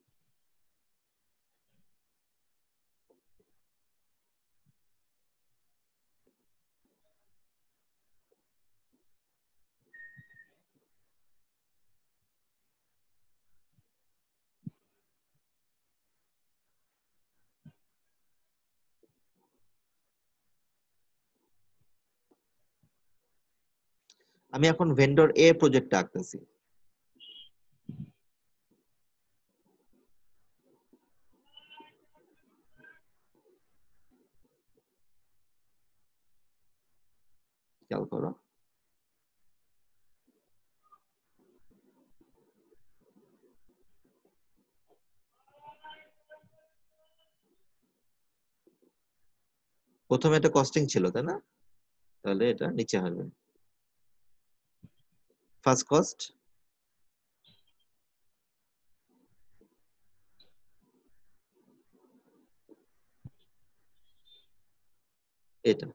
S1: আমি এখন ভেন্ডর এ প্রজেক্টটা আঁকতেছি। খেয়াল করো, প্রথমে একটা কস্টিং ছিল, তাই না? তাহলে এটা নিচে হবে ফার্স্ট কস্ট, এটা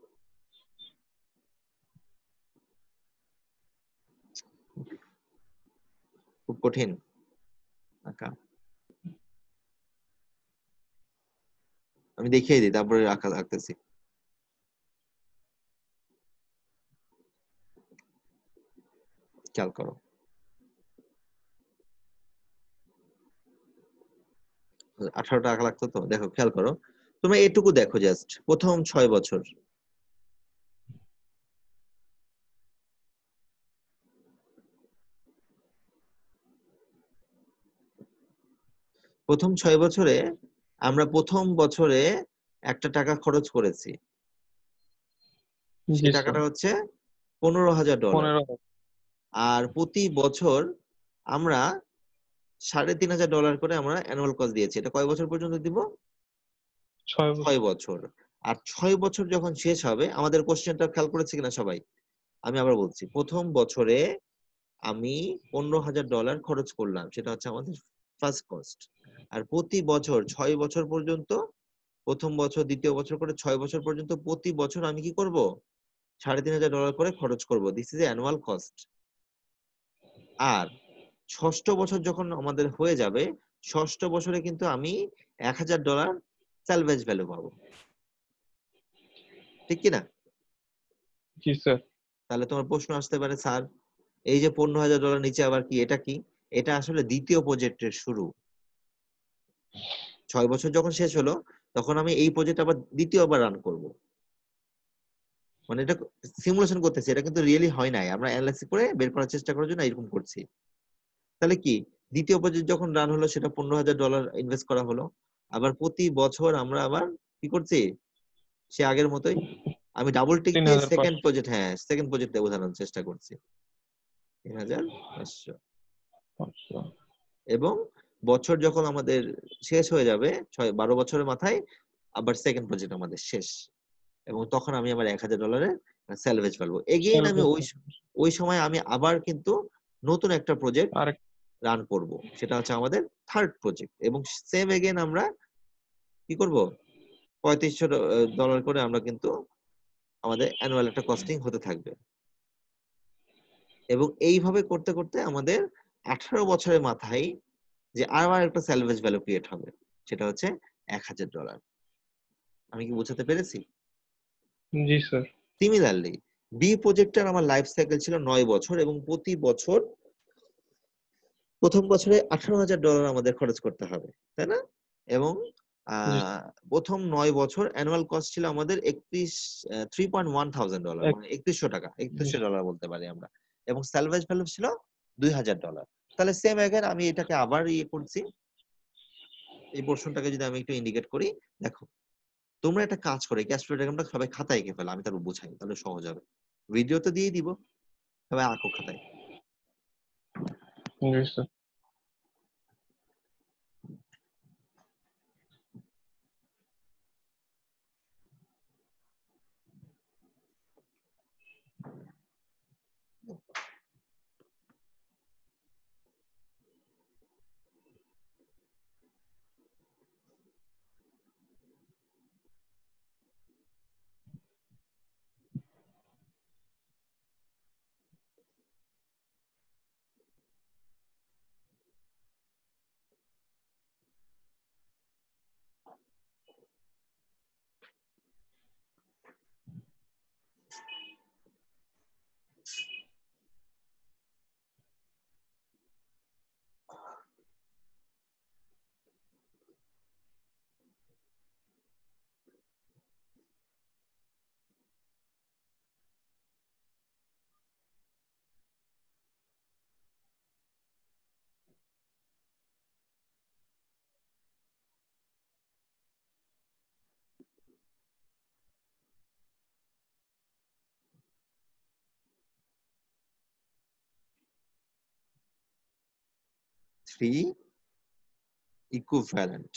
S1: খুব কঠিন আঁকা। আমি দেখিয়ে দিই, তারপরে আঁকতেছি। খেয়াল করো, 18টা আঁকা লাগতো তো। দেখো, খেয়াল করো, তোমরা এটুকু দেখো, জাস্ট প্রথম 6 বছর। প্রথম 6 বছরে আমরা প্রথম বছরে একটা টাকা খরচ করেছি,
S2: জি
S1: সেই
S2: স্যার।
S1: টাকাটা হচ্ছে $15,000।
S2: 15,000।
S1: আর প্রতি বছর আমরা $3,500 করে আমরা অ্যানুয়াল কস্ট দিয়েছি। এটা কয় বছর পর্যন্ত দিব?
S2: 6
S1: 6
S2: বছর।
S1: বছর। আর 6 বছর যখন শেষ হবে, আমাদের কোশ্চেনটা খেয়াল করেছে কিনা সবাই? আমি আবার বলছি, প্রথম বছরে আমি $15,000 খরচ করলাম, সেটা হচ্ছে আমাদের ফার্স্ট কস্ট। আর প্রতি বছর 6 বছর পর্যন্ত, প্রথম বছর দ্বিতীয় বছর করে 6 বছর পর্যন্ত প্রতি বছর আমি কি করব, $3,500 করে খরচ করব। This is annual cost. আর ষষ্ঠ বছর যখন আমাদের হয়ে যাবে, ষষ্ঠ বছরে কিন্তু আমি $1,000 স্যালভেজ ভ্যালু পাবো, ঠিক কি না?
S2: জি স্যার।
S1: তাহলে তোমার প্রশ্ন আসতে পারে, স্যার এই যে $15,000 নিচে আবার কি, এটা কি? এটা আসলে দ্বিতীয় প্রজেক্টের শুরু। 6 বছর যখন শেষ হলো তখন আমি এই প্রজেক্ট আবার দ্বিতীয়বার রান করব। মানে এটা সিমুলেশন করতেছি, এটা কিন্তু রিয়েলি হয় নাই, আমরা অ্যানালাইসিস করে বের করার চেষ্টা করার জন্য এরকম করছি। তাহলে কি, দ্বিতীয় প্রজেক্ট যখন রান হলো সেটা $15,000 ইনভেস্ট করা হলো। আবার প্রতি বছর আমরা আবার কি করছি, সে আগের মতোই আমি ডাবল টিক দিয়ে
S2: 3,500।
S1: সেকেন্ড প্রজেক্ট, হ্যাঁ সেকেন্ড প্রজেক্টে বোঝানোর চেষ্টা করছি 3,500।
S2: আচ্ছা।
S1: এবং বছর যখন আমাদের শেষ হয়ে যাবে, 12 বছরের মাথায় আবার সেকেন্ড প্রজেক্ট আমাদের শেষ, এবং তখন আমি আবার $1,000 স্যালভেজ পাবো। এগেইন আমি ওই সময় আমি আবার কিন্তু নতুন একটা প্রজেক্ট
S2: আরেক
S1: রান করব, সেটা হচ্ছে আমাদের থার্ড প্রজেক্ট। এবং সেম এগেইন আমরা কি করব, $3,500 করে আমরা কিন্তু আমাদের অ্যানুয়াল একটা কস্টিং হতে থাকবে। এবং এইভাবে করতে করতে আমাদের 18 বছরের মাথায় যে আবার একটা স্যালভেজ ভ্যালু ক্রিয়েট হবে, সেটা হচ্ছে $1,000। আমি কি বোঝাতে পেরেছি?
S2: জি স্যার।
S1: সিমিলারলি বি প্রজেক্টের আমার লাইফ সাইকেল ছিল 9 বছর, এবং প্রতি বছর প্রথম বছরে $18,000 আমাদের খরচ করতে হবে, তাই না? এবং
S2: জি।
S1: প্রথম 9 বছর অ্যানুয়াল কস্ট ছিল আমাদের $3,100, মানে $3,100 বলতে পারি আমরা। এবং স্যালভেজ ভ্যালু ছিল $2,000। তাহলে সেম এগেন আমি এটাকে আবার করছি, এই পোরশনটাকে যদি আমি একটু ইন্ডিকেট করি, দেখো তোমরা একটা কাজ করে ক্যাশ ফ্লো ডায়াগ্রামটা সবাই খাতায় এঁকে ফেলো, আমি তারপর বোঝাই, তাহলে সহজ হবে। ভিডিও তো দিয়ে দিব, সবাই আঁকো খাতায়।
S2: জি স্যার।
S1: থ্রি ইকুইভ্যালেন্ট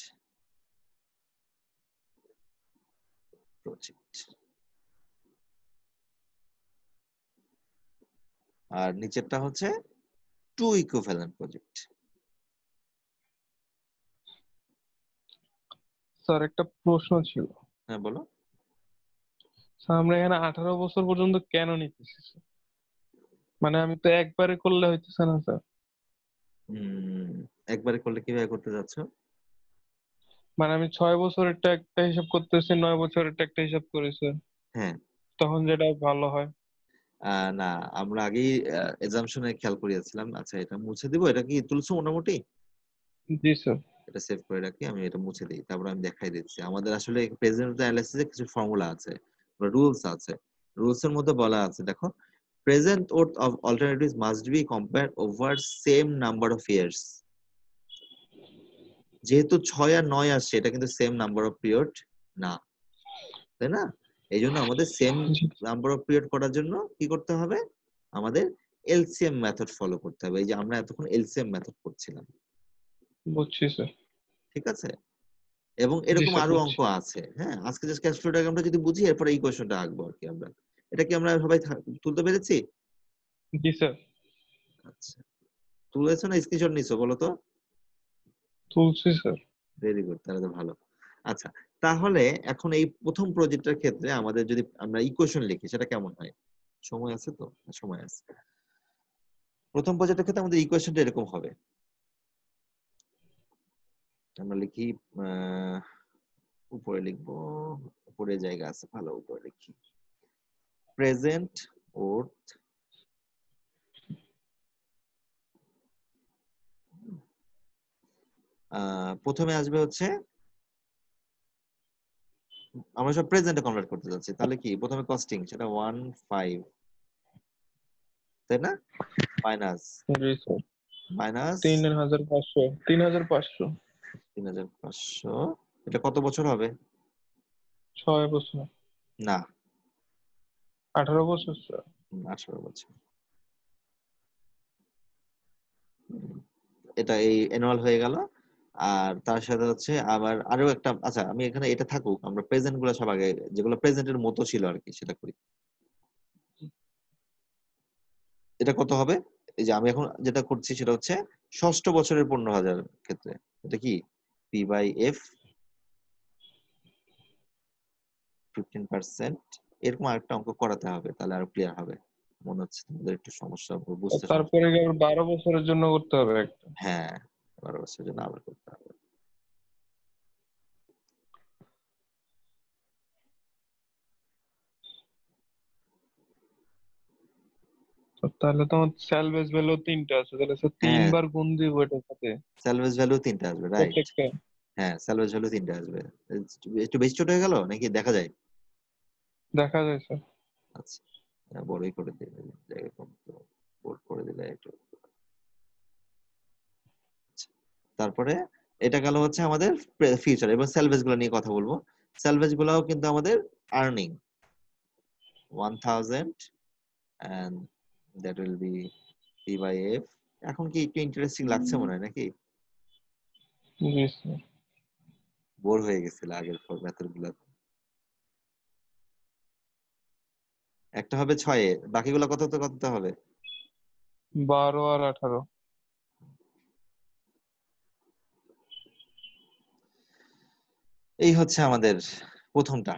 S1: প্রজেক্ট, আর নিচেরটা হচ্ছে টু ইকুইভ্যালেন্ট প্রজেক্ট।
S2: স্যার একটা প্রশ্ন ছিল।
S1: হ্যাঁ বলো।
S2: স্যার আমরা এখানে 18 বছর পর্যন্ত কেন নিতেছি স্যার? মানে আমি তো একবারে করলে হইতেছে না স্যার।
S1: একবারে করলে কিভাবে করতে যাচ্ছ?
S2: মানে আমি 6 বছরেরটা একটা হিসাব করতেছি, 9 বছরেরটা একটা হিসাব করি স্যার,
S1: হ্যাঁ
S2: তখন যেটা ভালো হয়।
S1: না, আমরা আগেই এজাম্পশনে খেয়াল করিয়েছিলাম। আচ্ছা এটা মুছে দিব, এটা কি তুলছো মোটামুটি?
S2: জি স্যার।
S1: এটা সেভ করে রাখি, আমি এটা মুছে দিই, তারপর আমি দেখাই দিচ্ছি। আমাদের আসলে প্রেজেন্ট অ্যানালাইসিসে কিছু ফর্মুলা আছে, রুলস আছে। রুলস এর মধ্যে বলা আছে, দেখো present worth of alternatives must be compared over same number of years. যেহেতু 6 আর 9 আসছে, এটা কিন্তু সেম নাম্বার অফ পিরিয়ড না, তাই না? এই জন্য আমাদের সেম নাম্বার অফ পিরিয়ড করার জন্য কি করতে হবে, আমাদের এলসিএম মেথড ফলো করতে হবে। এই যে আমরা এতক্ষণ এলসিএম মেথড করছিলাম,
S2: বুঝছি স্যার।
S1: ঠিক আছে? এবং
S2: জি
S1: এরকম
S2: স্যার
S1: আরো
S2: বুঝছি।
S1: অঙ্ক আছে। হ্যাঁ, আজকে জাস্ট ক্যাশ ফ্লো ডায়াগ্রামটা যদি বুঝি, এরপর এই কোশ্চেনটা আঁকবো আর কি আমরা। এটা কি আমরা সবাই তুলতে পেরেছি?
S2: জি স্যার।
S1: আচ্ছা, তুলেছো না স্ক্রিনশট নিছো বলো তো?
S2: তুলছি স্যার।
S1: ভেরি গুড, তাহলে তো ভালো। আচ্ছা, তাহলে এখন এই প্রথম প্রজেক্টের ক্ষেত্রে আমাদের যদি আমরা ইকুয়েশন লিখি সেটা কেমন হয়? সময় আছে তো? সময় আছে। প্রথম প্রজেক্টের ক্ষেত্রে আমাদের ইকুয়েশনটা এরকম হবে, আমরা লিখি উপরে লিখবো, উপরে জায়গা আছে ভালো, উপরে লিখি প্রেজেন্ট ওর্থ প্রথমে আসবে হচ্ছে, আমরা সব প্রেজেন্টে কনভার্ট করতে যাচ্ছি, তাহলে কি প্রথমে কস্টিং সেটা 15, তাই না? মাইনাস
S2: জি স্যার।
S1: মাইনাস
S2: 3,500 3,500
S1: 3,500, এটা কত বছর হবে?
S2: 6 বছর।
S1: না,
S2: 18 বছর স্যার।
S1: 18 বছর। এটা এই অ্যানুয়াল হয়ে গেল। আর তার সাথে হচ্ছে আবার আরো একটা, আচ্ছা আমি এখানে এটা থাকুক, আমরা প্রেজেন্ট গুলো সব আগে যেগুলো প্রেজেন্টের মতো ছিল আর কি সেটা করি। এটা কত হবে? এই যে আমি এখন যেটা করছি সেটা হচ্ছে ষষ্ঠ বছরের 15,000 ক্ষেত্রে এটা কি পি বাই এফ 15%, এরকম আরেকটা অঙ্ক করাতে হবে, তাহলে আরো ক্লিয়ার হবে। মনে হচ্ছে তোমাদের একটু সমস্যা বুঝতে সমস্যা।
S2: তারপরে কি আবার 12 বছরের জন্য করতে হবে একটা?
S1: হ্যাঁ, 12 বছরের জন্য আবার করতে হবে।
S2: তো তাহলে তো আমার স্যালভেজ ভ্যালু 3টা আছে, তাহলে স্যার
S1: হ্যাঁ,
S2: 3 বার গুণ দিব এটার সাথে
S1: স্যালভেজ ভ্যালু 3টা আসবে, রাইট।
S2: প্রত্যেকটা।
S1: হ্যাঁ, স্যালভেজ ভ্যালু 3টা আসবে। একটু বেশি ছোট হয়ে গেল নাকি দেখা যায়?
S2: দেখা যায় স্যার।
S1: আচ্ছা, বড়ই করে দিলে জায়গা কম তো, বোল্ড করে দিলে একটু। আচ্ছা, তারপরে এটা গেল হচ্ছে আমাদের ফিউচার, এবং স্যালভেজ গুলো নিয়ে কথা বলবো। স্যালভেজ গুলাও কিন্তু আমাদের earning 1000 and that will be P by F। এখন কি একটু ইন্টারেস্টিং লাগছে মনে হয় নাকি?
S2: জি স্যার।
S1: বোর হয়ে গেছিল আগের মেথড গুলা। একটা হবে 6 এ, বাকিগুলো কত হবে?
S2: 12 আর 18।
S1: এই হচ্ছে আমাদের প্রথমটা।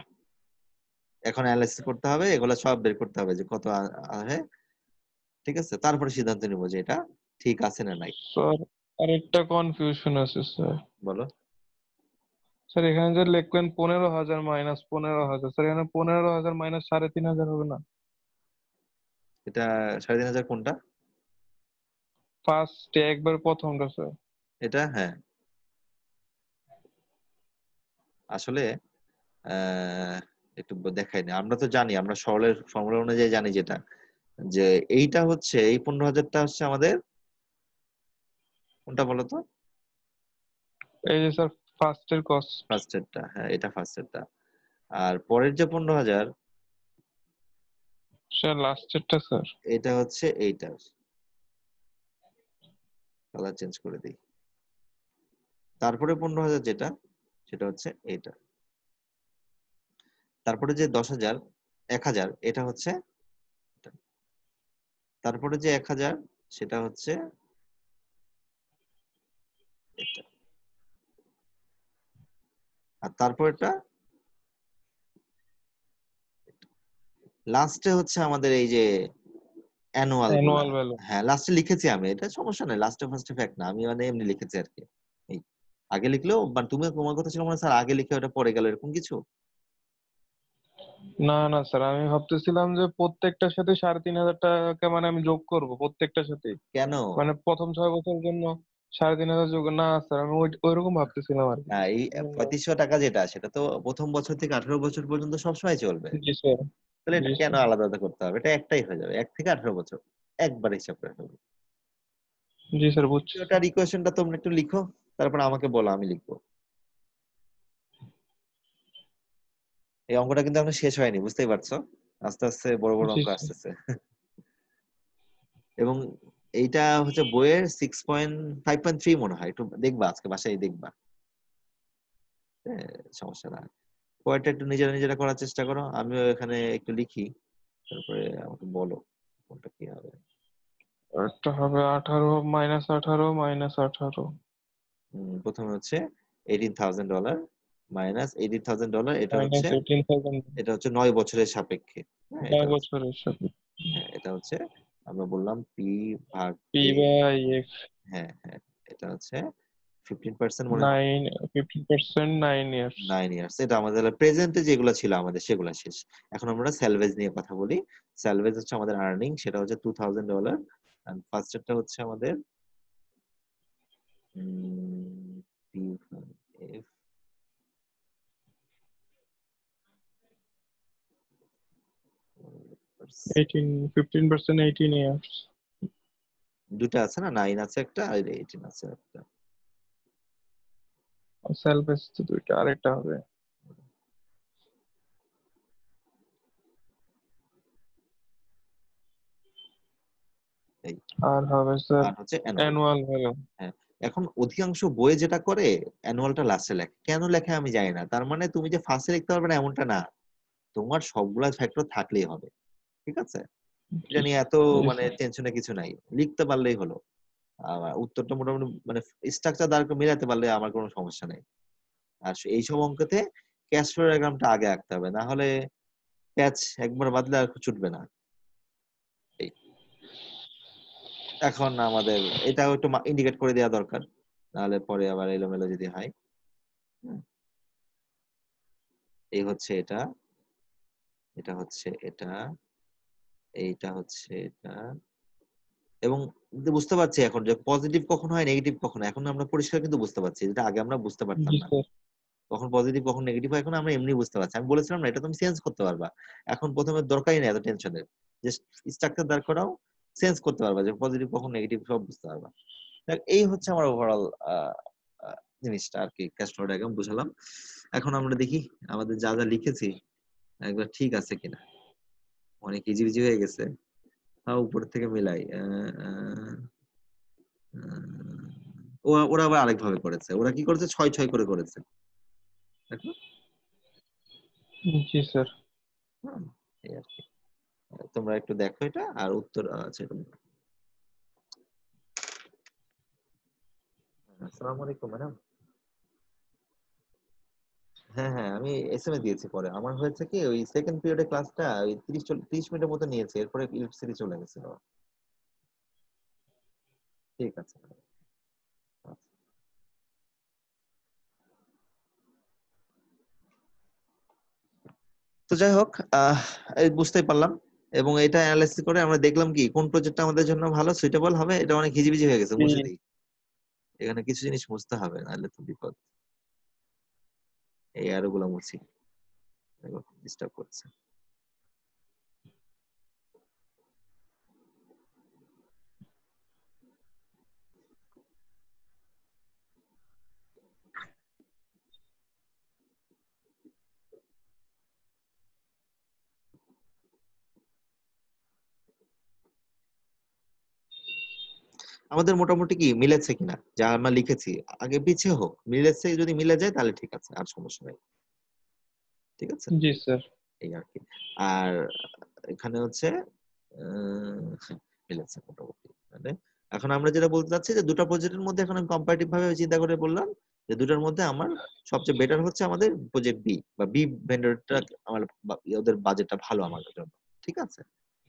S1: এখন অ্যানালাইসিস করতে হবে, এগুলো সব বের করতে হবে যে কত আসে, ঠিক আছে? তারপরে সিদ্ধান্ত নিব যে এটা ঠিক আছে না নাই।
S2: স্যার আরেকটা কনফিউশন আছে স্যার।
S1: বলো।
S2: স্যার এখানে যে লিখবেন 15,000 মাইনাস 15,000, স্যার এখানে 15,000 মাইনাস 3,500 হবে না?
S1: এটা 3,500 কোনটা?
S2: ফার্স্ট একবার প্রথমটা স্যার।
S1: এটা হ্যাঁ, আসলে আহ একটু দেখাই না, আমরা তো জানি, আমরা সরলের ফর্মুলা অনুযায়ী জানি যেটা, যে এইটা হচ্ছে এই 15,000টা হচ্ছে আমাদের কোনটা বলো তো?
S2: এই যে স্যার ফার্স্টের কস্ট।
S1: ফার্স্টেরটা, হ্যাঁ এটা ফার্স্টেরটা। আর পরের যে 15,000
S2: স্যার লাস্টেরটা স্যার।
S1: এটা হচ্ছে এইটার, কালার চেঞ্জ করে দিই। তারপরে 15,000 যেটা, সেটা হচ্ছে এইটা। তারপরে যে 10,000 1,000 এটা হচ্ছে এটা। তারপরে যে 1,000 সেটা হচ্ছে এটা। আর তারপরেটা লাস্টে হচ্ছে আমাদের এই যে অ্যানুয়াল গুলা।
S2: Annual value.
S1: হ্যাঁ, লাস্টে লিখেছি আমি, এটা সমস্যা নাই, লাস্টে ফার্স্টে ফ্যাক্ট না, আমি মানে এমনি লিখেছি আর কি। এই আগে লিখলেও মানে তুমি, তোমার কথা ছিল মনে হয় স্যার আগে লিখে ওটা পরে গেল এরকম কিছু।
S2: না না স্যার, আমি ভাবতেছিলাম যে প্রত্যেকটার সাথে 3,500 টাকা মানে আমি যোগ করব প্রত্যেকটার সাথে,
S1: কেন?
S2: মানে প্রথম 6 বছরের জন্য 3,500 যোগ। না স্যার, আমি ওইরকম ভাবতেছিলাম আর কি।
S1: এই 3,500 টাকা যেটা, সেটা তো প্রথম বছর থেকে 18 বছর পর্যন্ত সবসময় চলবে।
S2: জি স্যার।
S1: তাহলে
S2: জি
S1: এটা কেন
S2: স্যার।
S1: আলাদা আলাদা করতে হবে? এটা একটাই হয়ে যাবে, 1 থেকে 18 বছর একবার হিসাব করে ফেলবো।
S2: জি স্যার বুঝছি।
S1: ওটার ইকুয়েশনটা তোমরা একটু লিখো, তারপর আমাকে বলো, আমি লিখবো। এই অঙ্কটা কিন্তু এখন শেষ হয়নি, বুঝতেই পারছো, আস্তে আস্তে বড় বড়
S2: জি
S1: অঙ্ক
S2: স্যার।
S1: আসতেছে। এবং এইটা হচ্ছে বইয়ের 6.5.3 মনে হয়, একটু দেখবা আজকে বাসায় দেখবা। হ্যাঁ, সমস্যা না। পরেরটা একটু নিজেরা নিজেরা করার চেষ্টা করো, আমিও এখানে একটু লিখি, তারপরে আমাকে বলো কোনটা কি হবে।
S2: একটা হবে 18 মাইনাস 18 মাইনাস 18
S1: প্রথমে হচ্ছে $18,000 মাইনাস $18,000, এটা
S2: মাইনাস
S1: হচ্ছে
S2: 18,000
S1: 9 বছরের সাপেক্ষে। হ্যাঁ,
S2: 9 বছরের সাথে
S1: হ্যাঁ, এটা হচ্ছে আমরা বললাম পি ভাগ
S2: পি
S1: এ।
S2: বাই এফ
S1: হ্যাঁ হ্যাঁ, এটা হচ্ছে 15% মনে হয়
S2: 15% 9 ইয়ার্স
S1: 9 ইয়ার্স। এটা আমাদের প্রেজেন্টে যেগুলো ছিল আমাদের সেগুলো শেষ। এখন আমরা স্যালভেজ নিয়ে কথা বলি। স্যালভেজ হচ্ছে আমাদের আর্নিং, সেটা হচ্ছে $2,000 এন্ড ফার্স্ট এরটা হচ্ছে আমাদের পি ভাগ এফ
S2: 15% 18 ইয়ার্স
S1: দুটো আছে না, 9 আছে একটা আর 18 আছে একটা।
S2: সেলফেস তো দুইটা, আরেকটা হবে
S1: এই
S2: আর হবে স্যার
S1: আর হচ্ছে annual।
S2: Annual value.
S1: হ্যাঁ, এখন অধিকাংশ বইয়ে যেটা করে অ্যানুয়ালটা লাস্টে লেখে, কেন লেখে আমি জানি না। তার মানে তুমি যে ফার্স্টে লিখতে পারবে না এমনটা না, তোমার সবগুলা ফ্যাক্টর থাকলেই হবে। ঠিক আছে, এটা নিয়ে এত
S2: জি
S1: মানে
S2: স্যার
S1: টেনশনে কিছু নাই, লিখতে পারলেই হলো। উত্তরটা মোটামুটি মানে স্ট্রাকচার দ্বারা মিলাতে পারলে আমার কোনো সমস্যা নেই। আর এইসব অঙ্কতে ক্যাশ ফ্লো ডায়াগ্রামটা আগে আঁকতে হবে, না হলে প্যাচ একবার বাদলে আর ছুটবে না। এই এখন আমাদের এটা একটু ইন্ডিকেট করে দেওয়া দরকার, নাহলে পরে আবার এলোমেলো যদি হয়। হুম, এই হচ্ছে এটা, এটা হচ্ছে এটা, এইটা হচ্ছে এটা। এবং বুঝতে পারছি এখন যে পজিটিভ কখন হয় নেগেটিভ কখন হয়, এখন আমরা পরিষ্কার কিন্তু বুঝতে পারছি, যেটা আগে আমরা বুঝতে পারতাম
S2: জি
S1: না।
S2: স্যার
S1: কখন পজিটিভ কখন নেগেটিভ হয় এখন আমরা এমনি বুঝতে পারছি। আমি বলেছিলাম না, এটা তুমি চেঞ্জ করতে পারবা। এখন প্রথমে দরকারই নেই এত টেনশনের, যে স্ট্রাকচার দাঁড় করাও, চেঞ্জ করতে পারবা, যে পজিটিভ কখন নেগেটিভ সব বুঝতে পারবা। এই হচ্ছে আমার ওভারঅল জিনিসটা আর কি, ক্যাশ ফ্লো ডায়াগ্রাম বুঝালাম। এখন আমরা দেখি আমাদের যা যা লিখেছি একবার ঠিক আছে কিনা। অনেক ইজি ইজি হয়ে গেছে, তাও উপর থেকে মিলাই। ওরা আবার আরেকভাবে করেছে, ওরা কি করেছে 6-6 করে করেছে, দেখো।
S2: জি স্যার
S1: হুম, এই আর কি। তোমরা একটু দেখো এটা আর উত্তর আছে। আসসালামু আলাইকুম ম্যাডাম। হ্যাঁ হ্যাঁ, আমি এসএমএ দিয়েছি পরে। আমার হয়েছে কি, ওই সেকেন্ড পিরিয়ডে ক্লাসটা ওই 30 মিনিটের মতো নিয়েছে, এরপরে ইলেকট্রিসিটি চলে গেছিল। ঠিক আছে। আচ্ছা। তো যাই হোক, এই বুঝতেই পারলাম, এবং এটা অ্যানালাইসিস করে আমরা দেখলাম কি কোন প্রজেক্টটা আমাদের জন্য ভালো সুইটেবল হবে। এটা অনেক হিজিবিজি হয়ে গেছে, মুছে দিই। এখানে কিছু জিনিস মুছতে হবে, নাহলে তো বিপদ। এই আরো গুলো মুছি, ডিস্টার্ব করছে। আমাদের মোটামুটি কি মিলেছে কিনা যা আমরা লিখেছি, আগে পিছিয়ে হোক মিলেছে, যদি মিলে যায় তাহলে ঠিক আছে, আর সমস্যা নেই। ঠিক আছে,
S2: জি স্যার
S1: এই আর কি। আর এখানে হচ্ছে মিলেছে মোটামুটি। মানে এখন আমরা যেটা বলতে চাচ্ছি যে দুটো প্রজেক্টের মধ্যে এখন আমি কম্পারেটিভ ভাবে চিন্তা করে বললাম যে দুটোর মধ্যে আমার সবচেয়ে বেটার হচ্ছে আমাদের প্রজেক্ট বি, বা বি ভেন্ডরটা আমার ওদের বাজেটটা ভালো আমার জন্য। ঠিক আছে,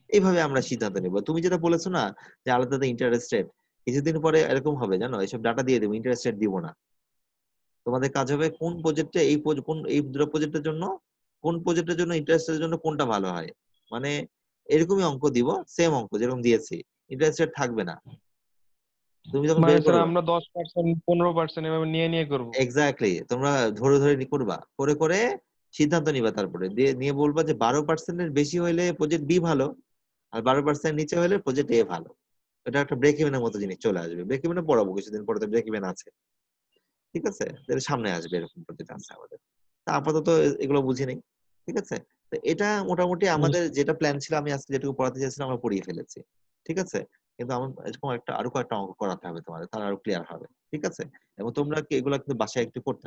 S1: এইভাবে আমরা সিদ্ধান্ত নেব। তুমি যেটা বলেছো না যে আলাদা ইন্টারেস্টেড, কিছুদিন পরে এরকম হবে জানো, এইসব ডাটা দিয়ে দেবো, ইন্টারেস্টেড দিব না। তোমাদের কাজ হবে কোন প্রজেক্টে এই দুটো প্রজেক্টের জন্য, কোন প্রজেক্টের জন্য ইন্টারেস্টের জন্য কোনটা ভালো হয়। মানে এরকমই অঙ্ক দিব, সেম অঙ্ক যেরকম দিয়েছি, ইন্টারেস্টেড থাকবে না। তুমি যখন
S2: মানে
S1: বের
S2: স্যার
S1: করবে,
S2: আমরা 10% 15% এভাবে নিয়ে নিয়ে করব।
S1: এক্স্যাক্টলি তোমরা ধরে ধরে করবা, করে করে সিদ্ধান্ত নিবা, তারপরে দিয়ে নিয়ে বলবা যে 12%-এর বেশি হইলে প্রজেক্ট বি ভালো, আর 12% নিচে হলে প্রজেক্ট এ ভালো। এটা একটা ব্রেক ইভেনের মতো জিনিস চলে আসবে। ব্রেক ইভেনে পড়াবো কিছুদিন পরে, তো ব্রেক ইভেন আছে। ঠিক আছে, তাহলে সামনে আসবে এরকম প্রজেক্ট আছে আমাদের। তা আপাতত এগুলো বুঝি নেই। ঠিক আছে, তো এটা মোটামুটি আমাদের যেটা প্ল্যান ছিল, আমি আজকে যেটুকু পড়াতে চাইছিলাম আমরা পড়িয়ে ফেলেছি। ঠিক আছে, কিন্তু আমার এরকম আরো কয়েকটা অঙ্ক করাতে হবে তোমাদের, তাহলে আরো ক্লিয়ার হবে। ঠিক আছে, এবং তোমরা কি এগুলো কিন্তু বাসায় একটু করতে